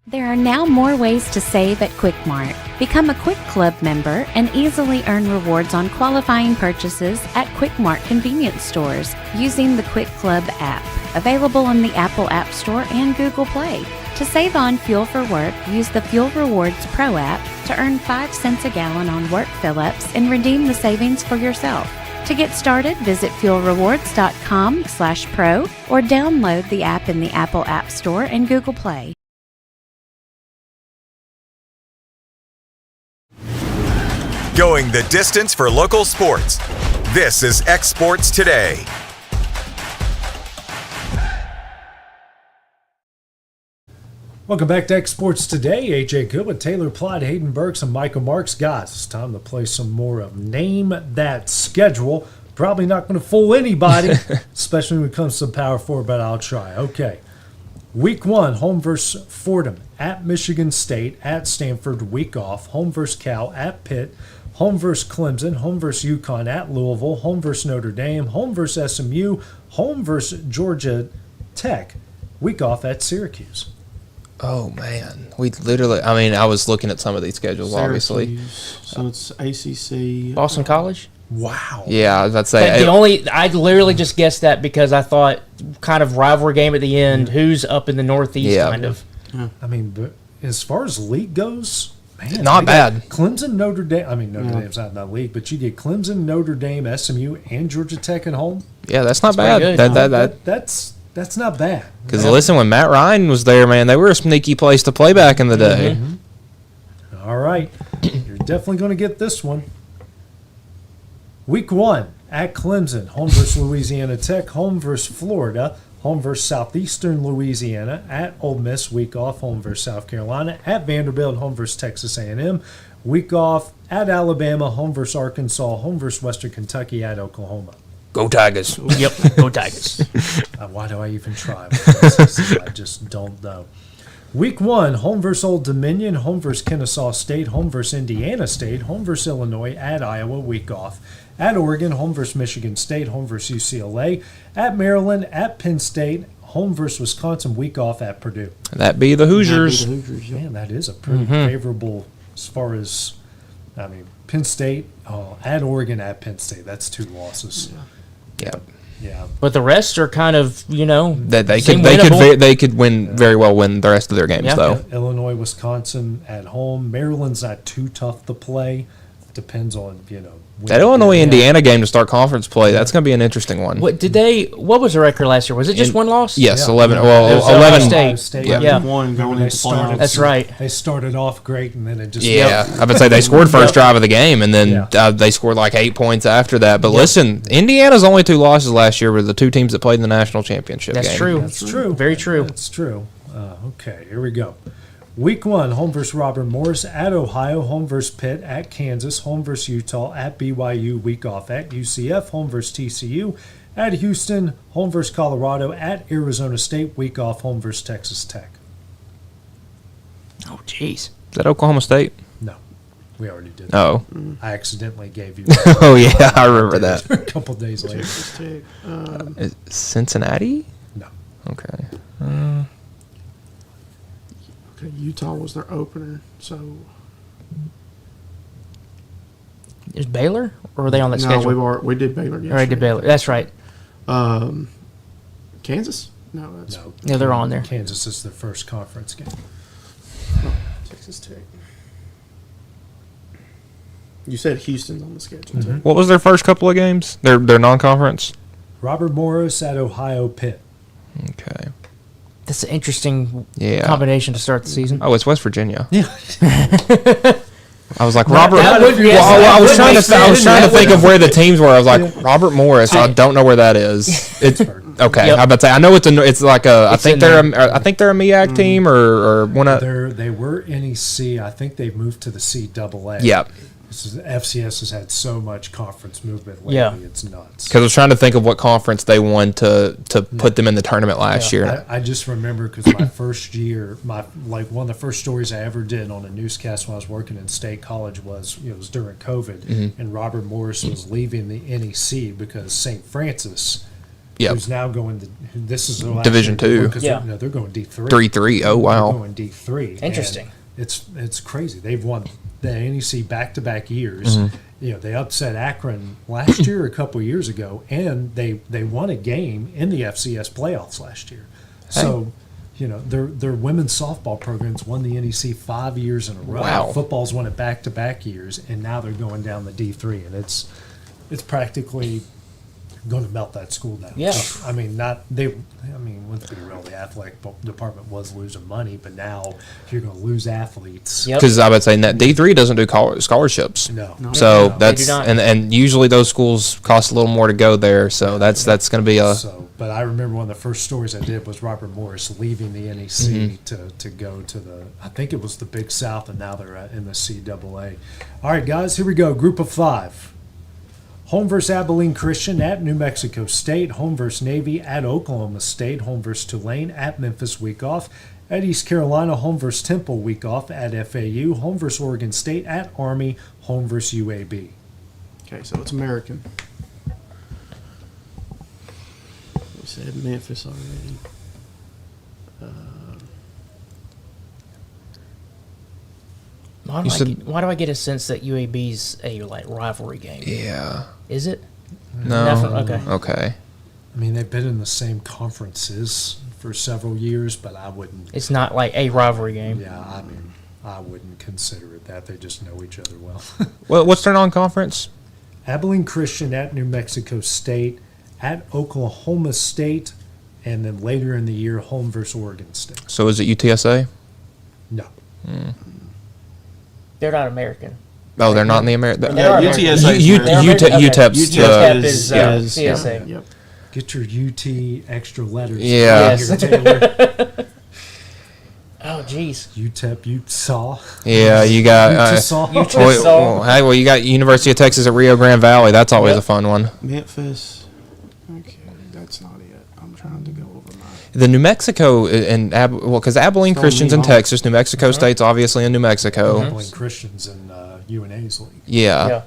There are now more ways to save at Quick Mart. Become a Quick Club member and easily earn rewards on qualifying purchases at Quick Mart convenience stores using the Quick Club app, available on the Apple App Store and Google Play. To save on fuel for work, use the Fuel Rewards Pro app to earn 5 cents a gallon on work fill-ups and redeem the savings for yourself. To get started, visit fuelrewards.com/pro or download the app in the Apple App Store and Google Play. Going the distance for local sports. This is X Sports Today. Welcome back to X Sports Today. AJ Good with Taylor Plott, Hayden Burks, and Michael Marks. Guys, it's time to play some more of Name That Schedule. Probably not going to fool anybody, especially when it comes to Power 4, but I'll try. Okay. Week 1, home versus Fordham, at Michigan State, at Stanford, week off. Home versus Cal, at Pitt. Home versus Clemson, home versus UConn, at Louisville. Home versus Notre Dame, home versus SMU. Home versus Georgia Tech, week off at Syracuse. Oh, man. We literally, I was looking at some of these schedules, obviously. So it's ACC. Boston College? Wow. Yeah, I was about to say. I literally just guessed that because I thought kind of rivalry game at the end, who's up in the Northeast, kind of. Yeah. But as far as league goes, man. Not bad. Clemson, Notre Dame. Notre Dame's not in that league, but you get Clemson, Notre Dame, SMU, and Georgia Tech at home. Yeah, that's not bad. That's not bad. Because listen, when Matt Ryan was there, man, they were a sneaky place to play back in the day. Mm-hmm. All right. You're definitely going to get this one. Week 1, at Clemson, home versus Louisiana Tech, home versus Florida, home versus Southeastern Louisiana, at Ole Miss, week off, home versus South Carolina, at Vanderbilt, home versus Texas A&M, week off, at Alabama, home versus Arkansas, home versus Western Kentucky, at Oklahoma. Go Tigers. Yep, go Tigers. Why do I even try with this? I just don't know. Week 1, home versus Old Dominion, home versus Kennesaw State, home versus Indiana State, home versus Illinois, at Iowa, week off. At Oregon, home versus Michigan State, home versus UCLA. At Maryland, at Penn State, home versus Wisconsin, week off at Purdue. That be the Hoosiers. Man, that is a pretty favorable as far as, Penn State, at Oregon, at Penn State. That's 2 losses. Yeah. But the rest are kind of, that they could very well win the rest of their games though. Illinois, Wisconsin at home. Maryland's not too tough to play. Depends on, that Illinois Indiana game to start conference play, that's going to be an interesting one. What was the record last year? Was it just one loss? Yes, 11. Well, 11 State. Yeah. One going into playoffs. That's right. They started off great and then it just I would say they scored first drive of the game and then they scored like 8 points after that. But listen, Indiana's only 2 losses last year were the 2 teams that played in the national championship game. That's true. Very true. That's true. Okay, here we go. Week 1, home versus Robert Morris, at Ohio, home versus Pitt, at Kansas, home versus Utah, at BYU, week off, at UCF, home versus TCU, at Houston, home versus Colorado, at Arizona State, week off, home versus Texas Tech. Oh, jeez. Is that Oklahoma State? No, we already did that. Oh. I accidentally gave you oh, yeah, I remember that. A couple days later. Is Cincinnati? No. Okay. Okay, Utah was their opener, so... Is Baylor? Or were they on that schedule? No, we did Baylor yesterday. Already did Baylor. That's right. Kansas? No, that's... No, they're on there. Kansas is their first conference game. Texas Tech. You said Houston's on the schedule, too. What was their first couple of games? Their non-conference? Robert Morris at Ohio Pitt. Okay. That's an interesting combination to start the season. Oh, it's West Virginia. Yeah. I was like, Robert. I was trying to think of where the teams were. I was like, Robert Morris. I don't know where that is. It's okay. I'm about to say. I know it's like a. I think they're a MEAC team or one of. They were NEC. I think they've moved to the CAA. Yeah. FCS has had so much conference movement lately, it's nuts. Because I was trying to think of what conference they won to put them in the tournament last year. I just remember because my first year, one of the first stories I ever did on a newscast when I was working in State College was it was during COVID, and Robert Morris was leaving the NEC because St. Francis who's now going to this is their last Division year, II. because they're going D3. 3-3. Oh wow. They're going D3. Interesting. And it's crazy. They've won the NEC back-to-back years. They upset Akron last year, a couple of years ago, and they won a game in the FCS playoffs last year. So, their women's softball programs won the NEC 5 years in a row. Wow. Football's won it back-to-back years, and now they're going down the D3, and it's practically going to melt that school down. Yeah. I mean, let's be real, the athletic department was losing money, but now you're going to lose athletes. Because I would say that D3 doesn't do scholarships. No. So No. that's They do not. and usually those schools cost a little more to go there. So that's going to be a. But I remember one of the first stories I did was Robert Morris leaving the NEC to go to I think it was the Big South, and now they're in the CAA. All right, guys, here we go. Group of 5. Home versus Abilene Christian at New Mexico State. Home versus Navy at Oklahoma State. Home versus Tulane at Memphis, week off. At East Carolina, home versus Temple, week off. At FAU, home versus Oregon State. At Army, home versus UAB. Okay, so it's American. We said Memphis already. Why do I get a sense that UAB's a rivalry game? Yeah. Is it? No. Okay. Okay. I mean, they've been in the same conferences for several years, but I wouldn't. It's not like a rivalry game. Yeah, I mean, I wouldn't consider it that. They just know each other well. Well, what's their non-conference? Abilene Christian at New Mexico State, at Oklahoma State, and then later in the year, home versus Oregon State. So is it UTSA? No. They're not American. Oh, they're not in the American. UTSA. UTEP's is CSA. Yep. Get your UT extra letters. Yeah. Here, Taylor. Oh, jeez. UTEP, Utah. Yeah, you got. Utah. You got University of Texas at Rio Grande Valley. That's always a fun one. Memphis. Okay, that's not it. I'm trying to go over my. The New Mexico and because Abilene Christian's in Texas, New Mexico State's obviously in New Mexico. Abilene Christian's in UNA's league. Yeah.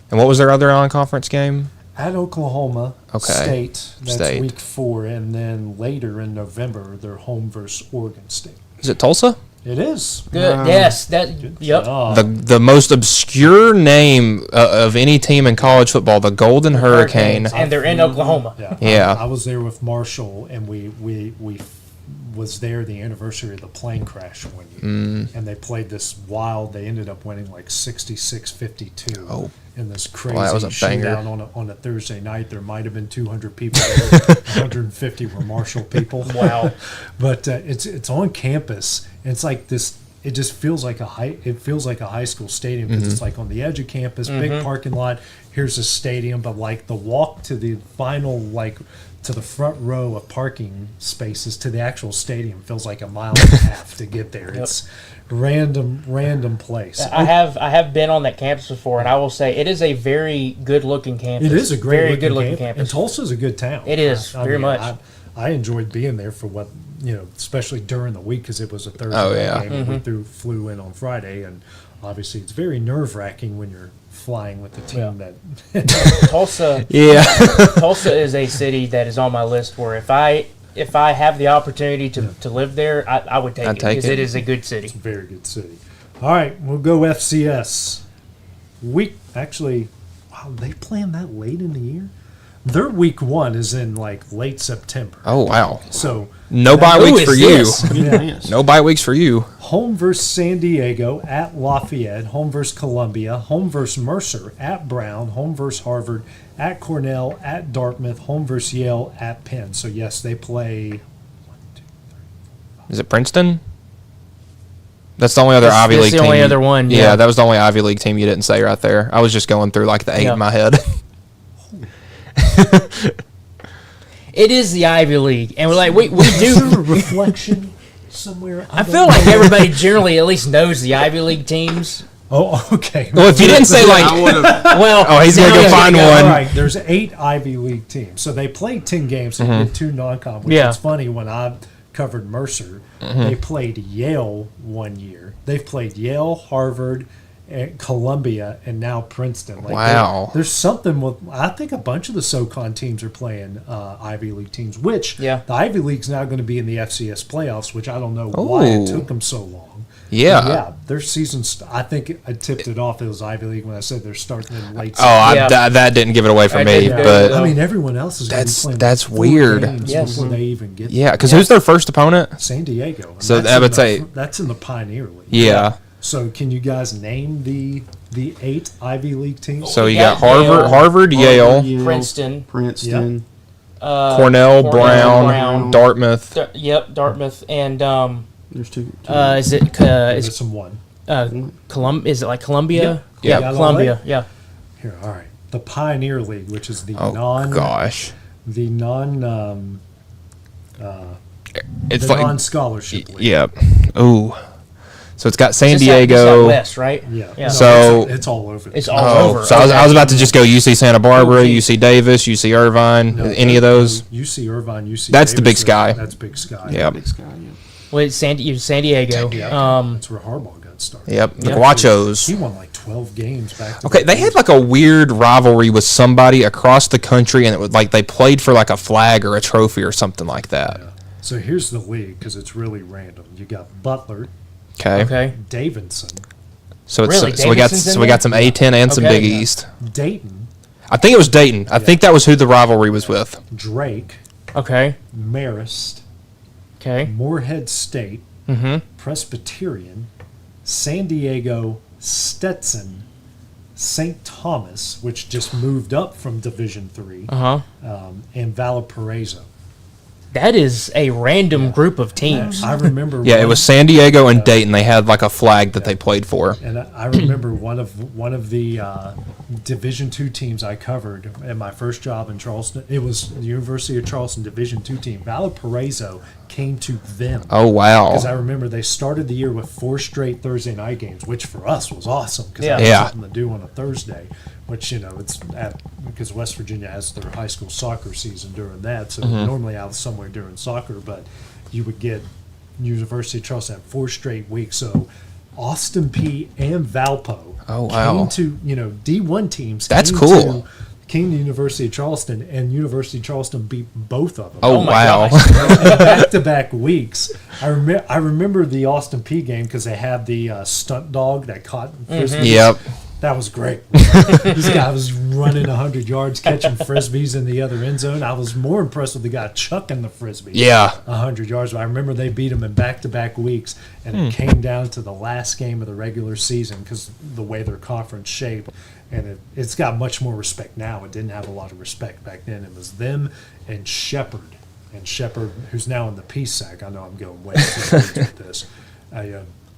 And what was their other non-conference game? At Oklahoma State. That's State. week 4, and then later in November, they're home versus Oregon State. Is it Tulsa? It is. Good. Yes. Yep. The most obscure name of any team in college football, the Golden Hurricane. And they're in Oklahoma. Yeah. I was there with Marshall, and we was there the anniversary of the plane crash one year, and they played this wild. They ended up winning like 66-52 in this crazy that was a banger. shootout on a Thursday night. There might have been 200 people there. 150 were Marshall people. Wow! But it's on campus. And it's like this. It just feels like a high school stadium because it's like on the edge of campus, big parking lot. Here's a stadium, but like the walk to the final to the front row of parking spaces to the actual stadium feels like a mile and a half to get there. It's random place. I have been on that campus before, and I will say it is a very good looking campus. It is a very good looking campus. And Tulsa's a good town. It is very much. I enjoyed being there for what especially during the week because it was a Thursday game. And we flew in on Friday, and obviously it's very nerve wracking when you're flying with the team that Tulsa. Yeah. Tulsa is a city that is on my list where if I have the opportunity to live there, I would take it because it is a good city. It's a very good city. All right, we'll go FCS. Wow, they planned that late in the year? Their week 1 is in late September. Oh, wow. So no bye weeks for you. Yeah. No bye weeks for you. Home versus San Diego, at Lafayette, home versus Columbia, home versus Mercer, at Brown, home versus Harvard, at Cornell, at Dartmouth, home versus Yale, at Penn. So yes, they play. Is it Princeton? That's the only other Ivy League team. That's the only other one. Yeah, that was the only Ivy League team you didn't say right there. I was just going through the 8 in my head. It is the Ivy League, and we're we do. Is there a reflection somewhere? I feel like everybody generally at least knows the Ivy League teams. Oh, okay. Well, if you didn't say he's going to go find one. All right, there's 8 Ivy League teams, so they played 10 games. So they did 2 non-con. Which is funny. When I covered Mercer, they played Yale one year. They've played Yale, Harvard, Columbia, and now Princeton. Like wow. There's something with, I think a bunch of the SoCon teams are playing Ivy League teams, which the Ivy League's now going to be in the FCS playoffs, which I don't know why it took them so long. Yeah. But yeah, their season's, I think I tipped it off. It was Ivy League when I said they're starting in late season. That didn't give it away for me. But I mean, everyone else is going to be playing that's 4 weird. games before they even get Yeah, because who's their first opponent? San Diego. And So I would say that's in the Pioneer League. Yeah. So can you guys name the 8 Ivy League teams? So you got Harvard, Yale, Princeton, Yep. Cornell, Brown, Dartmouth. Dartmouth, and there's two. Is it some one? Is it like Columbia? Yeah. Yeah, Columbia. Yeah. Here, all right. The Pioneer League, which is the it's the like non-scholarship league. Yeah. Ooh. So it's got San It's Diego. out west, right? Yeah. Yeah. So it's all over. It's all over. So I was about to just go UC Santa Barbara, UC Davis, UC Irvine. Any of those? UC Irvine, UC. That's Davis, the Big Sky. That's Big Sky. Yeah. Big Sky. Yeah. Well, it's San Diego. That's where Harbaugh got started. Yep. The Guachos. He won like 12 games back. Okay, they had like a weird rivalry with somebody across the country, and it was like they played for like a flag or a trophy or something like that. Yeah. So here's the league because it's really random. You got Butler. Okay. Davidson. So it's Really? so we got some A10 and some Big East. Dayton. I think it was Dayton. I think that was who the rivalry was with. Drake. Okay. Marist. Okay. Morehead State. Presbyterian. San Diego. Stetson. St. Thomas, which just moved up from Division III. And Valparaiso. That is a random group of teams. I remember. Yeah, it was San Diego and Dayton. They had like a flag that they played for. And I remember one of the Division II teams I covered at my first job in Charleston. It was the University of Charleston Division II team. Valparaiso came to them. Oh wow! Because I remember they started the year with 4 straight Thursday night games, which for us was awesome because I had something to do on a Thursday. Which it's because West Virginia has their high school soccer season during that, so normally I was somewhere during soccer, but you would get University of Charleston at 4 straight weeks. So Austin P and Valpo came to D1 teams. That's cool. Came to University of Charleston, and University of Charleston beat both of them. Oh wow! Back-to-back weeks. I remember the Austin P game because they had the stunt dog that caught frisbees. Yep. That was great. This guy was running 100 yards, catching frisbees in the other end zone. I was more impressed with the guy chucking the frisbee. 100 yards. But I remember they beat him in back-to-back weeks, and it came down to the last game of the regular season because the way their conference shaped. And it's got much more respect now. It didn't have a lot of respect back then. It was them and Shepherd. And Shepherd, who's now in the PSAC. I know I'm going way too with this.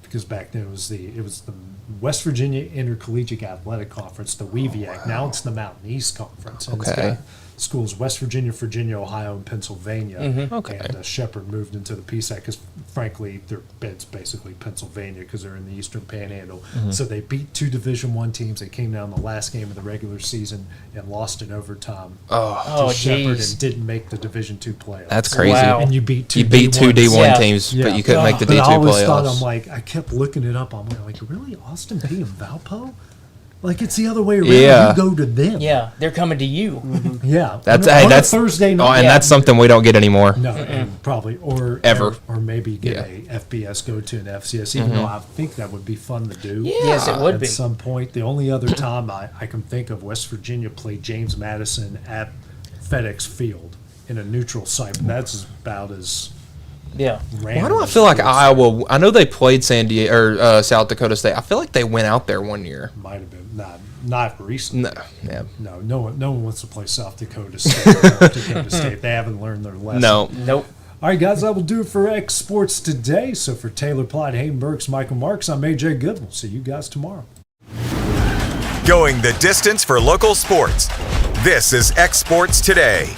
Because back then it was the West Virginia Intercollegiate Athletic Conference, the WEVIAC. Now it's the Mountain East Conference. And it's got schools West Virginia, Virginia, Ohio, and Pennsylvania. And Shepherd moved into the PSAC because, frankly, their bed's basically Pennsylvania because they're in the Eastern Panhandle. So they beat 2 Division I teams. They came down the last game of the regular season and lost in overtime to Shepherd and didn't make the Division II playoffs. That's crazy. Wow. And you beat 2 D1 teams, but you couldn't make the D2 I always playoffs. thought, I'm like, I kept looking it up. I'm like, really? Austin P and Valpo? Like, it's the other way around. Yeah. You go to them. Yeah, they're coming to you. Yeah. That's on that's Thursday night. Oh, and that's something we don't get anymore. No, and probably ever, or maybe get a FBS go to an FCS. Even though I think that would be fun to do. Yeah. Yes, it would at be. some point. The only other time I can think of West Virginia played James Madison at FedEx Field in a neutral site. But that's about as Why do I feel like Iowa? I know they played San Diego or South Dakota State. I feel like they went out there one year. Might have been not recently. No one wants to play South Dakota State. They haven't learned their lesson. Nope. All right, guys, that will do it for X Sports today. So for Taylor Plott, Hayden Burks, Michael Marks, I'm AJ Goodwin. See you guys tomorrow. Going the distance for local sports. This is X Sports Today.